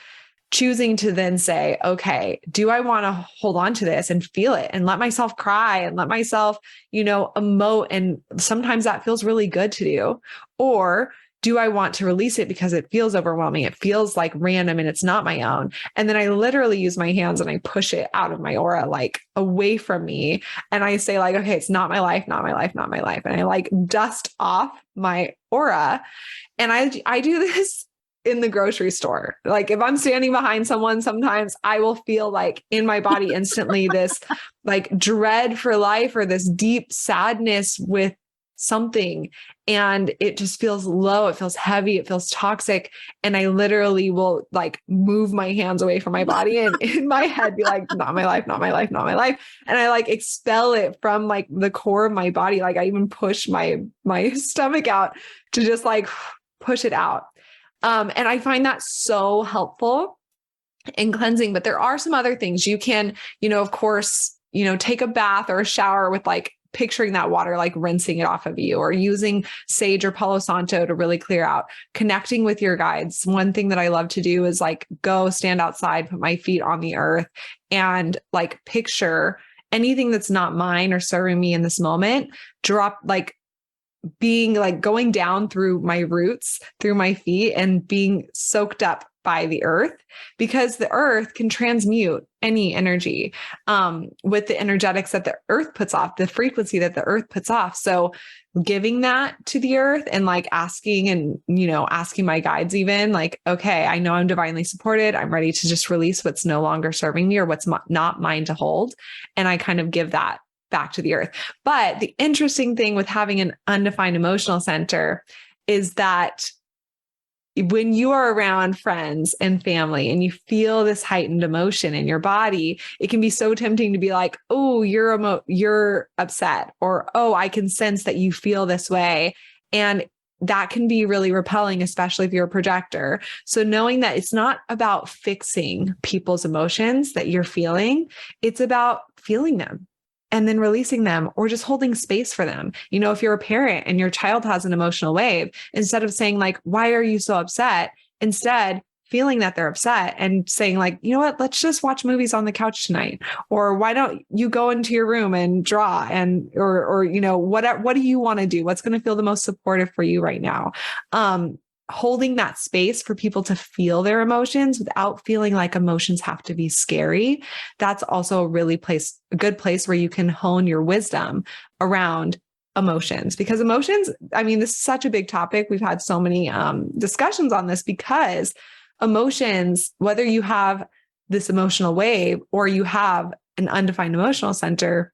choosing to then say, okay, do I want to hold on to this and feel it and let myself cry and let myself, emote? And sometimes that feels really good to do. Or do I want to release it because it feels overwhelming? It feels like random and it's not my own. And then I literally use my hands and I push it out of my aura, away from me. And I say okay, it's not my life, not my life, not my life. And I dust off my aura. And I do this in the grocery store. If I'm standing behind someone, sometimes I will feel in my body instantly this dread for life or this deep sadness with something. And it just feels low. It feels heavy. It feels toxic. And I literally will move my hands away from my body and in my head be not my life, not my life, not my life. And I expel it from the core of my body. I even push my stomach out to just push it out. And I find that so helpful in cleansing, but there are some other things you can, of course, take a bath or a shower with picturing that water, rinsing it off of you, or using sage or Palo Santo to really clear out, connecting with your guides. One thing that I love to do is go stand outside, put my feet on the earth and picture anything that's not mine or serving me in this moment, drop being going down through my roots, through my feet and being soaked up by the earth, because the earth can transmute any energy with the energetics that the earth puts off, the frequency that the earth puts off. So giving that to the earth and asking and, asking my guides even okay, I know I'm divinely supported. I'm ready to just release what's no longer serving me or what's not mine to hold. And I kind of give that back to the earth. But the interesting thing with having an undefined emotional center is that when you are around friends and family and you feel this heightened emotion in your body, it can be so tempting to be oh, you're upset, or, oh, I can sense that you feel this way. And that can be really repelling, especially if you're a projector. So knowing that it's not about fixing people's emotions that you're feeling, it's about feeling them and then releasing them, or just holding space for them. If you're a parent and your child has an emotional wave, instead of saying why are you so upset? Instead, feeling that they're upset and saying you know what, let's just watch movies on the couch tonight. Or why don't you go into your room and draw or what do you want to do? What's going to feel the most supportive for you right now? holding that space for people to feel their emotions without feeling like emotions have to be scary. That's also a good place where you can hone your wisdom around emotions, because emotions, I mean, this is such a big topic. We've had so many discussions on this, because emotions, whether you have this emotional wave or you have an undefined emotional center,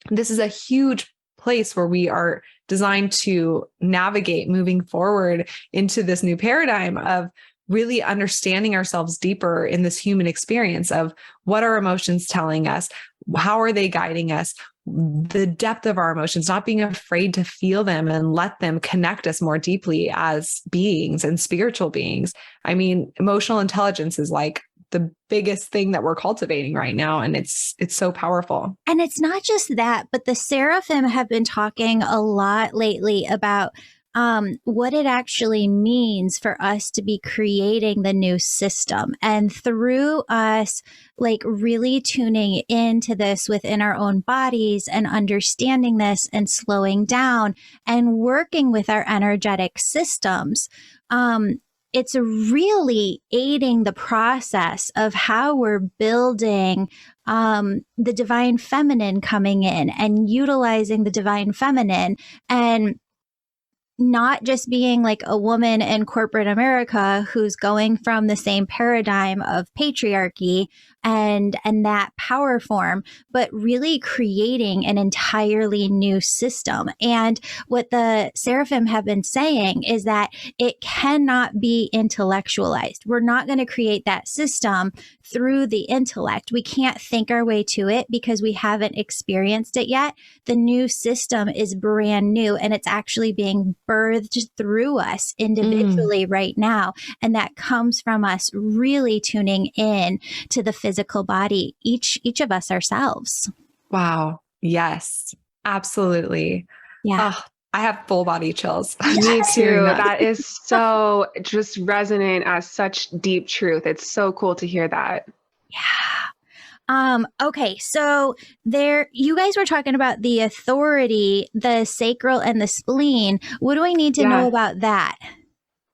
this is a huge place where we are designed to navigate moving forward into this new paradigm of really understanding ourselves deeper in this human experience of what are emotions telling us, how are they guiding us, the depth of our emotions, not being afraid to feel them and let them connect us more deeply as beings and spiritual beings. I mean, emotional intelligence is like the biggest thing that we're cultivating right now. And it's so powerful.
And it's not just that, but the Seraphim have been talking a lot lately about what it actually means for us to be creating the new system. And through us, like really tuning into this within our own bodies and understanding this and slowing down and working with our energetic systems, it's really aiding the process of how we're building the divine feminine coming in and utilizing the divine feminine, and not just being like a woman in corporate America who's going from the same paradigm of patriarchy and that power form, but really creating an entirely new system. And what the Seraphim have been saying is that it cannot be intellectualized. We're not going to create that system through the intellect. We can't think our way to it because we haven't experienced it yet. The new system is brand new, and it's actually being birthed through us individually right now. And that comes from us really tuning in to the physical body, each of us ourselves.
Wow. Yes, absolutely.
Yeah.
Oh, I have full body chills.
Me too. That is so just resonant as such deep truth. It's so cool to hear that.
Yeah. Okay. So you guys were talking about the authority, the sacral and the spleen. What do I need to know about that?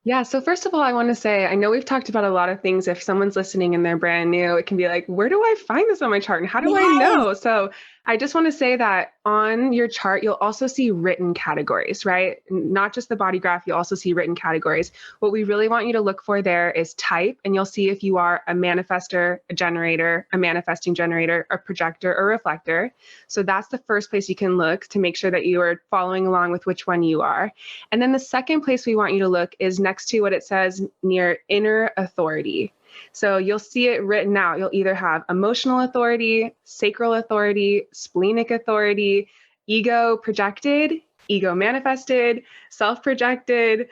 Yeah. So first of all, I want to say, I know we've talked about a lot of things. If someone's listening and they're brand new, it can be like, where do I find this on my chart? And how do I know? So I just want to say that on your chart, you'll also see written categories, right? Not just the body graph, you'll also see written categories. What we really want you to look for there is type, and you'll see if you are a manifestor, a generator, a manifesting generator, a projector, or reflector. So that's the first place you can look to make sure that you are following along with which one you are. And then the second place we want you to look is next to what it says near inner authority. So you'll see it written out. You'll either have emotional authority, sacral authority, splenic authority, ego projected, ego manifested, self-projected,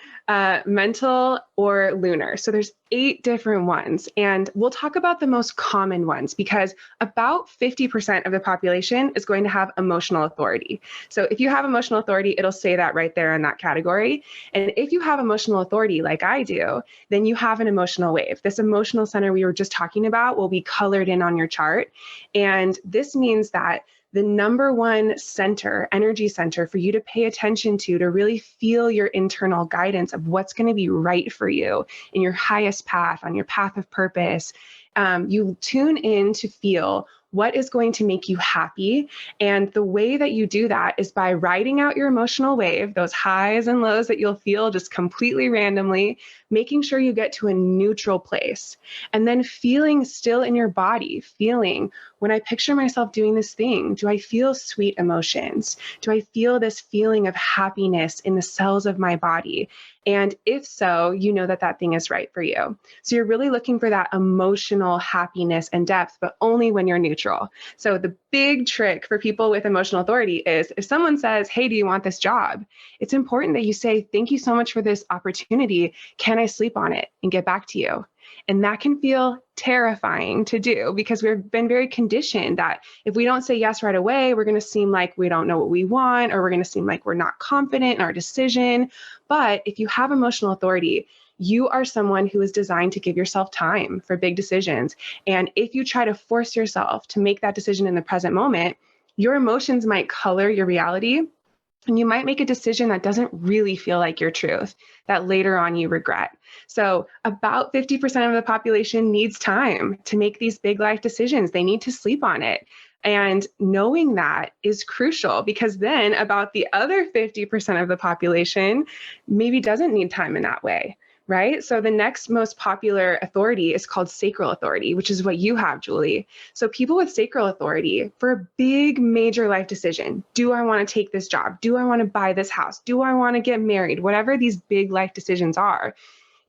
mental, or lunar. So there's 8 different ones. And we'll talk about the most common ones because about 50% of the population is going to have emotional authority. So if you have emotional authority, it'll say that right there in that category. And if you have emotional authority like I do, then you have an emotional wave. This emotional center we were just talking about will be colored in on your chart. And this means that the number one center, energy center for you to pay attention to really feel your internal guidance of what's going to be right for you in your highest path, on your path of purpose. You tune in to feel what is going to make you happy. And the way that you do that is by riding out your emotional wave, those highs and lows that you'll feel just completely randomly, making sure you get to a neutral place, and then feeling still in your body, feeling, when I picture myself doing this thing, do I feel sweet emotions? Do I feel this feeling of happiness in the cells of my body? And if so, you know that that thing is right for you. So you're really looking for that emotional happiness and depth, but only when you're neutral. So the big trick for people with emotional authority is if someone says, hey, do you want this job? It's important that you say, thank you so much for this opportunity. Can I sleep on it and get back to you? And that can feel terrifying to do because we've been very conditioned that if we don't say yes right away, we're going to seem like we don't know what we want, or we're going to seem like we're not confident in our decision. But if you have emotional authority, you are someone who is designed to give yourself time for big decisions. And if you try to force yourself to make that decision in the present moment, your emotions might color your reality. And you might make a decision that doesn't really feel like your truth, that later on you regret. So about 50% of the population needs time to make these big life decisions. They need to sleep on it. And knowing that is crucial, because then about the other 50% of the population maybe doesn't need time in that way. Right. So the next most popular authority is called sacral authority, which is what you have, Julie. So people with sacral authority, for a big major life decision, do I want to take this job? Do I want to buy this house? Do I want to get married? Whatever these big life decisions are,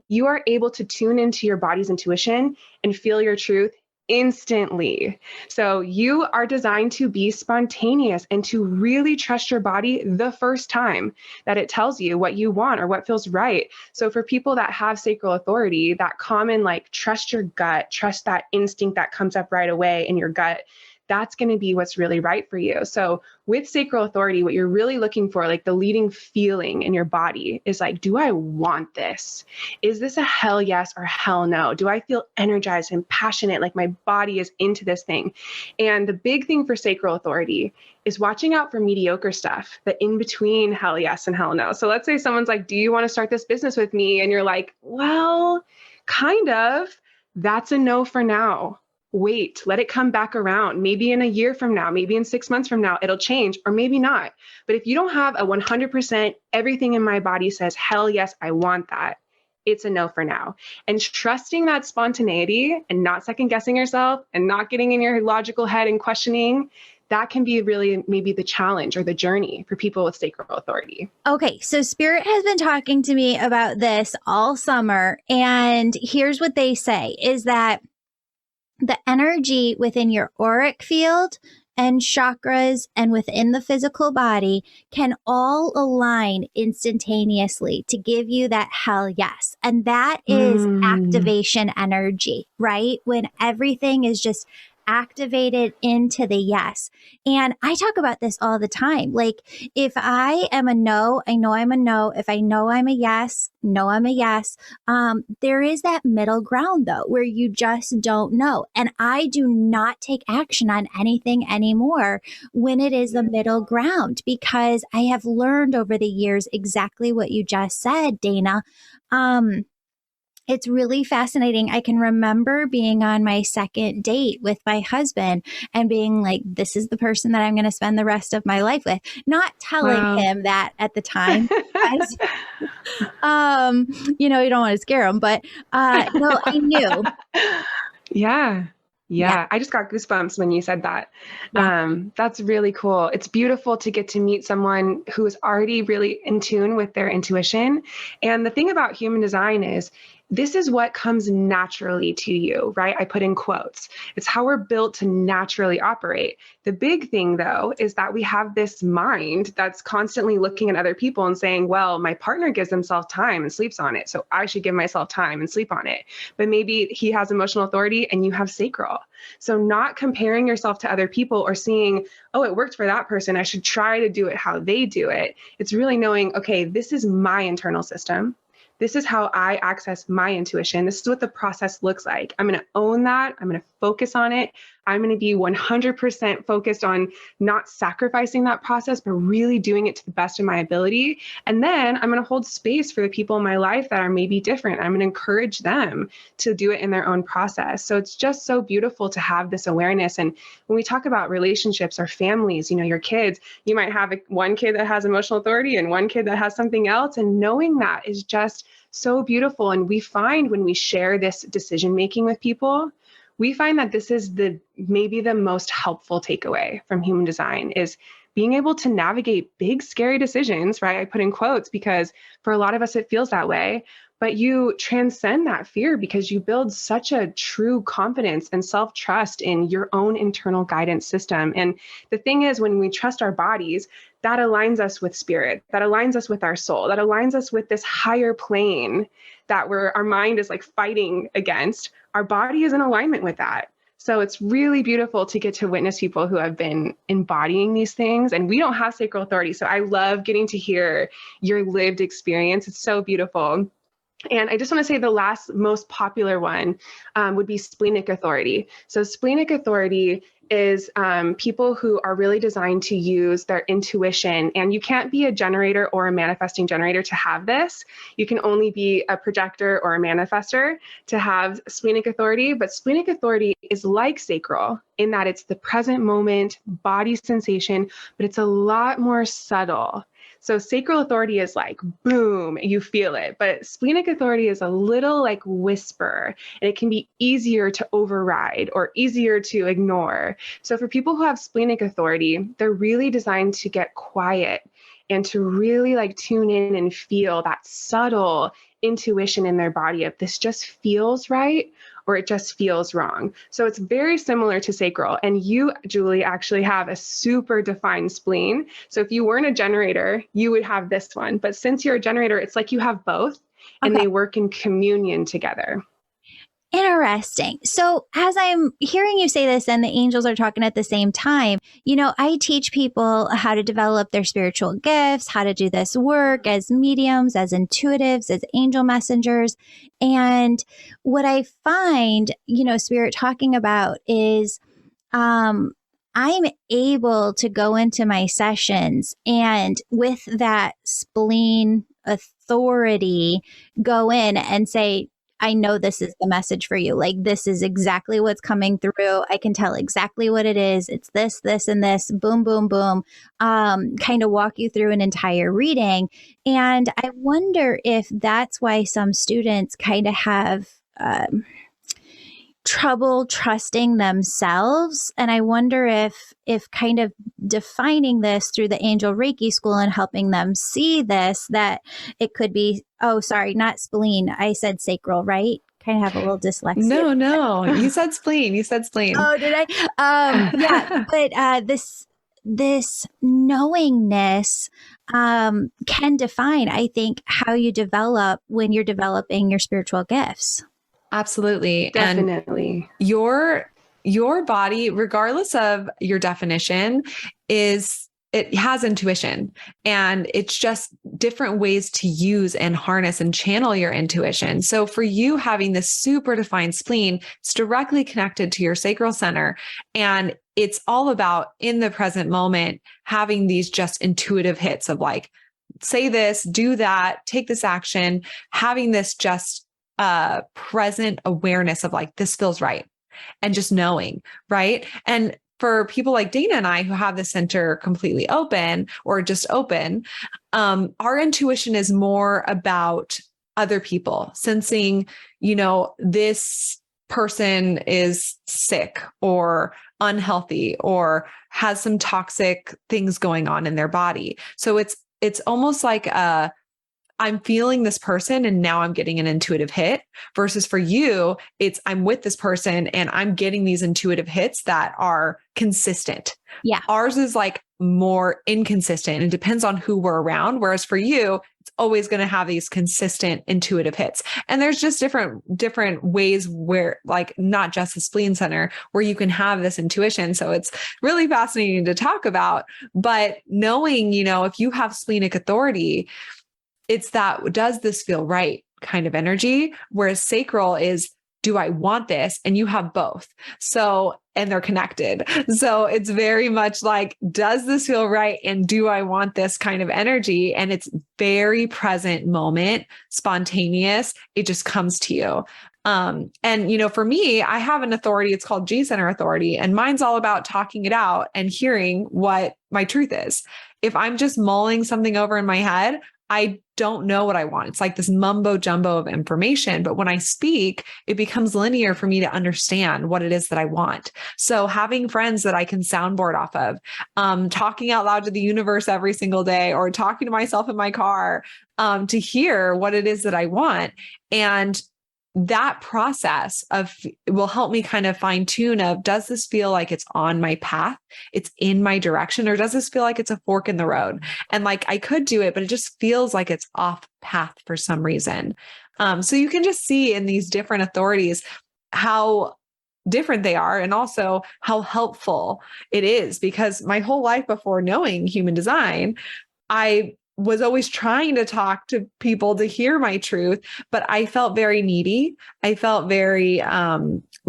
you are able to tune into your body's intuition and feel your truth instantly. So you are designed to be spontaneous and to really trust your body the first time that it tells you what you want or what feels right. So for people that have sacral authority, that common, like, trust your gut, trust that instinct that comes up right away in your gut, that's going to be what's really right for you. So with sacral authority, what you're really looking for, like the leading feeling in your body, is like, do I want this? Is this a hell yes or hell no? Do I feel energized and passionate, like my body is into this thing? And the big thing for sacral authority is watching out for mediocre stuff, the in between hell yes and hell no. So let's say someone's like, do you want to start this business with me? And you're like, well, kind of. That's a no for now. Wait, let it come back around. Maybe in a year from now, maybe in 6 months from now, it'll change, or maybe not. But if you don't have a 100%, everything in my body says, hell yes, I want that, it's a no for now. And trusting that spontaneity and not second guessing yourself and not getting in your logical head and questioning, that can be really maybe the challenge or the journey for people with sacral authority.
Okay, so Spirit has been talking to me about this all summer. And here's what they say is that the energy within your auric field and chakras and within the physical body can all align instantaneously to give you that hell yes. And that is activation energy, right? When everything is just activated into the yes. And I talk about this all the time. Like, if I am a no, I know I'm a no. If I know I'm a yes, no, I'm a yes. There is that middle ground though, where you just don't know. And I do not take action on anything anymore when it is the middle ground, because I have learned over the years exactly what you just said, Dana. It's really fascinating. I can remember being on my second date with my husband and being like, this is the person that I'm going to spend the rest of my life with. Not telling him that at the time. Because, you don't want to scare him, but no, I knew.
Yeah. I just got goosebumps when you said that.
Yeah.
That's really cool. It's beautiful to get to meet someone who is already really in tune with their intuition. And the thing about human design is, this is what comes naturally to you, right? I put in quotes. It's how we're built to naturally operate. The big thing, though, is that we have this mind that's constantly looking at other people and saying, well, my partner gives himself time and sleeps on it, so I should give myself time and sleep on it. But maybe he has emotional authority and you have sacral. So not comparing yourself to other people or seeing, oh, it worked for that person, I should try to do it how they do it. It's really knowing, okay, this is my internal system. This is how I access my intuition. This is what the process looks like. I'm going to own that. I'm going to focus on it. I'm going to be 100% focused on not sacrificing that process, but really doing it to the best of my ability. And then I'm going to hold space for the people in my life that are maybe different. I'm going to encourage them to do it in their own process. So it's just so beautiful to have this awareness. And when we talk about relationships or families, your kids, you might have one kid that has emotional authority and one kid that has something else. And knowing that is just so beautiful. And we find when we share this decision-making with people, we find that this is maybe the most helpful takeaway from human design, is being able to navigate big, scary decisions, right? I put in quotes because for a lot of us, it feels that way. But you transcend that fear because you build such a true confidence and self-trust in your own internal guidance system. And the thing is, when we trust our bodies, that aligns us with spirit, that aligns us with our soul, that aligns us with this higher plane that our mind is like fighting against. Our body is in alignment with that. So it's really beautiful to get to witness people who have been embodying these things. And we don't have sacral authority. So I love getting to hear your lived experience. It's so beautiful. And I just want to say the last most popular one would be splenic authority. So splenic authority is people who are really designed to use their intuition. And you can't be a generator or a manifesting generator to have this. You can only be a projector or a manifester to have splenic authority. But splenic authority is like sacral in that it's the present moment body sensation, but it's a lot more subtle. So sacral authority is like, boom, you feel it. But splenic authority is a little like whisper, and it can be easier to override or easier to ignore. So for people who have splenic authority, they're really designed to get quiet and to really like tune in and feel that subtle intuition in their body of this just feels right or it just feels wrong. So it's very similar to sacral. And you, Julie, actually have a super defined spleen. So if you weren't a generator, you would have this one. But since you're a generator, it's like you have both and they work in communion together.
Interesting. So as I'm hearing you say this and the angels are talking at the same time, I teach people how to develop their spiritual gifts, how to do this work as mediums, as intuitives, as angel messengers. And what I find, Spirit talking about is, I'm able to go into my sessions and with that spleen authority, go in and say, I know this is the message for you. Like, this is exactly what's coming through. I can tell exactly what it is. It's this, this, and this, boom, boom, boom, kind of walk you through an entire reading. And I wonder if that's why some students kind of have trouble trusting themselves. And I wonder if kind of defining this through the Angel Reiki school and helping them see this, that it could be, oh, sorry, not spleen. I said sacral, right? Kind of have a little dyslexia.
No, you said spleen.
Oh, did I? Yeah, but this knowingness can define, I think, how you develop when you're developing your spiritual gifts.
Absolutely.
Definitely.
And your body, regardless of your definition, it has intuition, and it's just different ways to use and harness and channel your intuition. So for you having this super defined spleen, it's directly connected to your sacral center. And it's all about in the present moment, having these just intuitive hits of like, say this, do that, take this action, having this just present awareness of like, this feels right. And just knowing, right? And for people like Dana and I who have the center completely open or just open, our intuition is more about other people, sensing, this person is sick or unhealthy or has some toxic things going on in their body. So it's almost like I'm feeling this person and now I'm getting an intuitive hit, versus for you, it's I'm with this person and I'm getting these intuitive hits that are consistent.
Yeah.
Ours is like more inconsistent and depends on who we're around. Whereas for you, it's always going to have these consistent intuitive hits. And there's just different ways where, like, not just the spleen center, where you can have this intuition. So it's really fascinating to talk about. But knowing, if you have splenic authority, it's that, does this feel right kind of energy? Whereas sacral is, do I want this? And you have both. So, and they're connected. So it's very much like, does this feel right? And do I want this kind of energy? And it's very present moment, spontaneous. It just comes to you. And, for me, I have an authority. It's called G center authority. And mine's all about talking it out and hearing what my truth is. If I'm just mulling something over in my head, I don't know what I want. It's like this mumbo jumbo of information. But when I speak, it becomes linear for me to understand what it is that I want. So having friends that I can soundboard off of, talking out loud to the universe every single day, or talking to myself in my car, to hear what it is that I want. And that process will help me kind of fine tune of, does this feel like it's on my path? It's in my direction, or does this feel like it's a fork in the road? And like, I could do it, but it just feels like it's off path for some reason. So you can just see in these different authorities how different they are, and also how helpful it is, because my whole life before knowing human design, I was always trying to talk to people to hear my truth, but I felt very needy. I felt very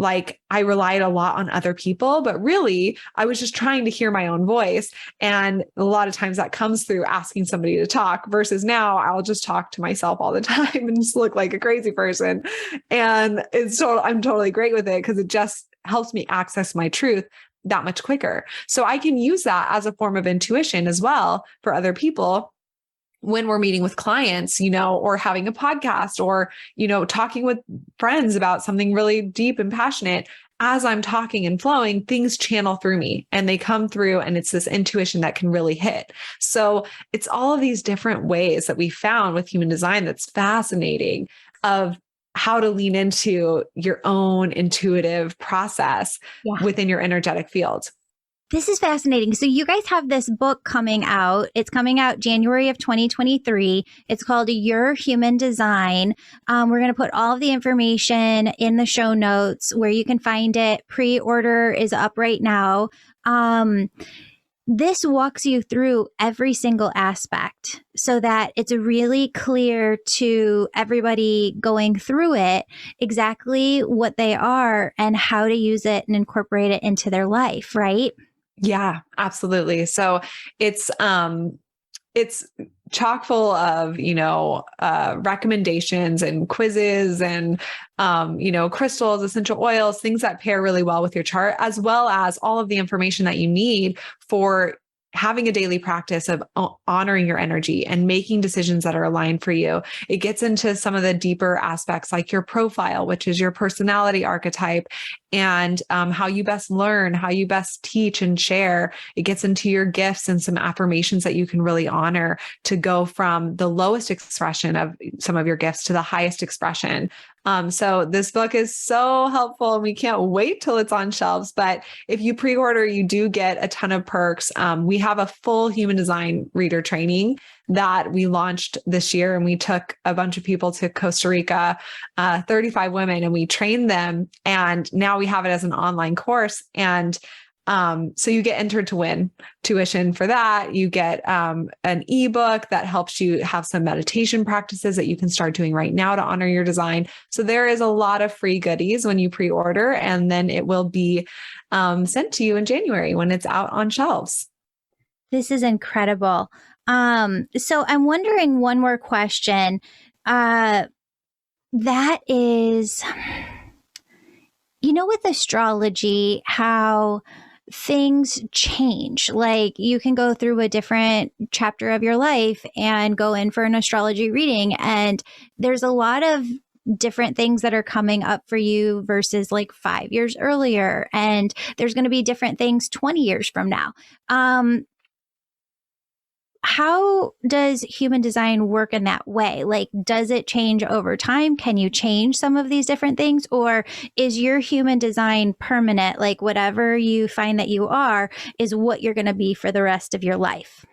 like I relied a lot on other people, but really I was just trying to hear my own voice. And a lot of times that comes through asking somebody to talk, versus now I'll just talk to myself all the time and just look like a crazy person. And I'm totally great with it because it just helps me access my truth that much quicker. So I can use that as a form of intuition as well for other people when we're meeting with clients, or having a podcast, or, talking with friends about something really deep and passionate. As I'm talking and flowing, things channel through me and they come through, and it's this intuition that can really hit. So it's all of these different ways that we found with human design that's fascinating, of how to lean into your own intuitive process within your energetic field.
This is fascinating. So you guys have this book coming out. It's coming out January of 2023. It's called Your Human Design. We're going to put all of the information in the show notes where you can find it. Pre-order is up right now. This walks you through every single aspect so that it's really clear to everybody going through it exactly what they are and how to use it and incorporate it into their life, right?
Yeah, absolutely. So it's chock full of, recommendations and quizzes and, crystals, essential oils, things that pair really well with your chart, as well as all of the information that you need for having a daily practice of honoring your energy and making decisions that are aligned for you. It gets into some of the deeper aspects like your profile, which is your personality archetype, and how you best learn, how you best teach and share. It gets into your gifts and some affirmations that you can really honor to go from the lowest expression of some of your gifts to the highest expression. So this book is so helpful, and we can't wait till it's on shelves. But if you pre-order, you do get a ton of perks. We have a full human design reader training that we launched this year, and we took a bunch of people to Costa Rica, 35 women, and we trained them. And now we have it as an online course. And so you get entered to win tuition for that. You get an ebook that helps you have some meditation practices that you can start doing right now to honor your design. So there is a lot of free goodies when you pre-order, and then it will be sent to you in January when it's out on shelves.
This is incredible. So I'm wondering one more question. That is, with astrology, how things change. Like you can go through a different chapter of your life and go in for an astrology reading, and there's a lot of different things that are coming up for you versus like 5 years earlier. And there's going to be different things 20 years from now. How does human design work in that way? Like, does it change over time? Can you change some of these different things? Or is your human design permanent? Like whatever you find that you are is what you're going to be for the rest of your life?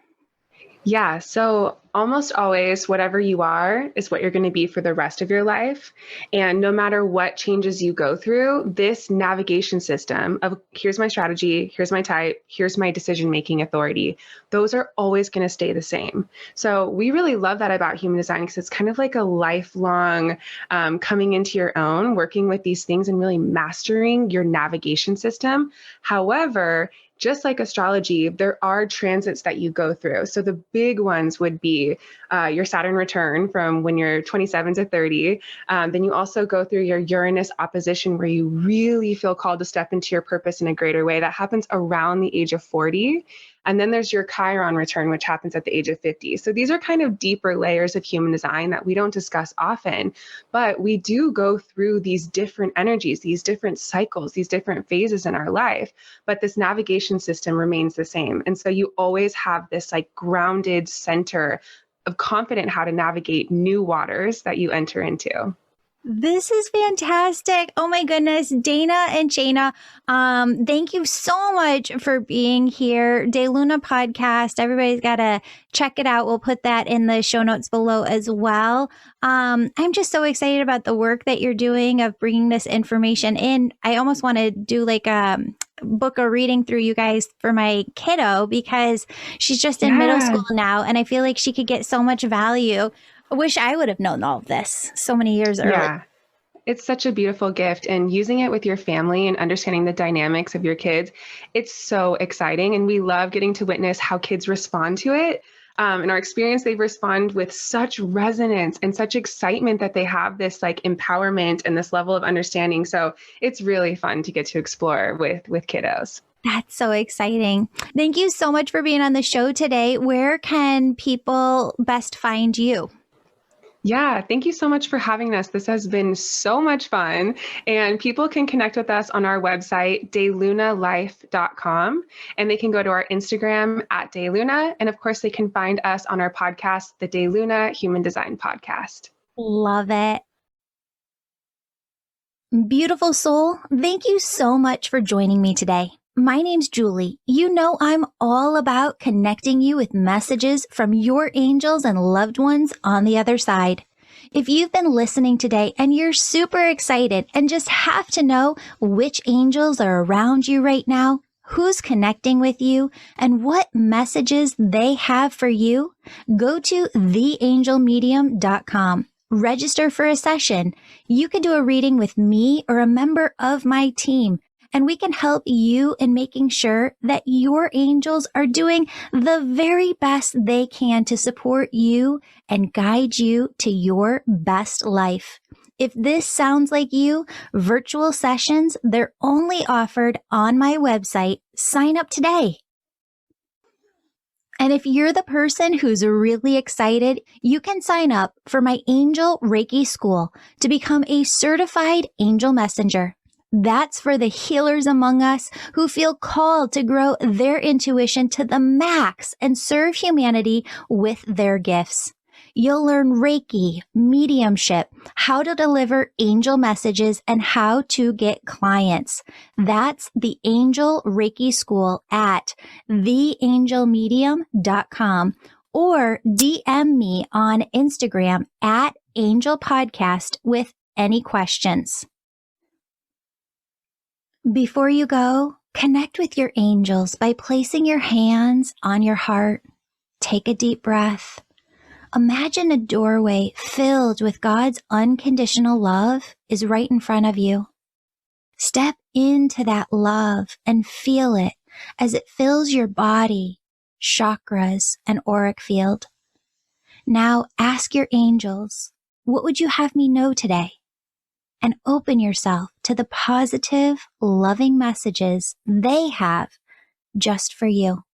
Yeah. So almost always, whatever you are is what you're going to be for the rest of your life. And no matter what changes you go through, this navigation system of here's my strategy, here's my type, here's my decision-making authority, those are always going to stay the same. So we really love that about human design because it's kind of like a lifelong coming into your own, working with these things and really mastering your navigation system. However, just like astrology, there are transits that you go through. So the big ones would be your Saturn return from when you're 27 to 30. Then you also go through your Uranus opposition where you really feel called to step into your purpose in a greater way. That happens around the age of 40. And then there's your Chiron return, which happens at the age of 50. So these are kind of deeper layers of human design that we don't discuss often, but we do go through these different energies, these different cycles, these different phases in our life, but this navigation system remains the same. And so you always have this like grounded center of confident how to navigate new waters that you enter into.
This is fantastic. Oh my goodness. Dana and Shayna, thank you so much for being here. Dayluna podcast. Everybody's got to check it out. We'll put that in the show notes below as well. I'm just so excited about the work that you're doing of bringing this information in. I almost want to do like book a reading through you guys for my kiddo because she's just in middle school now. And I feel like she could get so much value. I wish I would have known all of this so many years early.
Yeah. It's such a beautiful gift, and using it with your family and understanding the dynamics of your kids, it's so exciting. And we love getting to witness how kids respond to it. In our experience, they respond with such resonance and such excitement that they have this like empowerment and this level of understanding. So it's really fun to get to explore with kiddos.
That's so exciting. Thank you so much for being on the show today. Where can people best find you?
Yeah, thank you so much for having us. This has been so much fun. And people can connect with us on our website, daylunalife.com. And they can go to our Instagram at Dayluna. And of course, they can find us on our podcast, the Dayluna Human Design Podcast.
Love it. Beautiful soul, thank you so much for joining me today. My name's Julie. You know I'm all about connecting you with messages from your angels and loved ones on the other side. If you've been listening today and you're super excited and just have to know which angels are around you right now, who's connecting with you, and what messages they have for you, go to theangelmedium.com. Register for a session. You can do a reading with me or a member of my team, and we can help you in making sure that your angels are doing the very best they can to support you and guide you to your best life. If this sounds like you, virtual sessions, they're only offered on my website. Sign up today. And if you're the person who's really excited, you can sign up for my Angel Reiki School to become a certified angel messenger. That's for the healers among us who feel called to grow their intuition to the max and serve humanity with their gifts. You'll learn Reiki, mediumship, how to deliver angel messages, and how to get clients. That's the Angel Reiki School at theangelmedium.com or DM me on Instagram at Angel Podcast with any questions. Before you go, connect with your angels by placing your hands on your heart. Take a deep breath. Imagine a doorway filled with God's unconditional love is right in front of you. Step into that love and feel it as it fills your body, chakras, and auric field. Now ask your angels, what would you have me know today? And open yourself to the positive, loving messages they have just for you.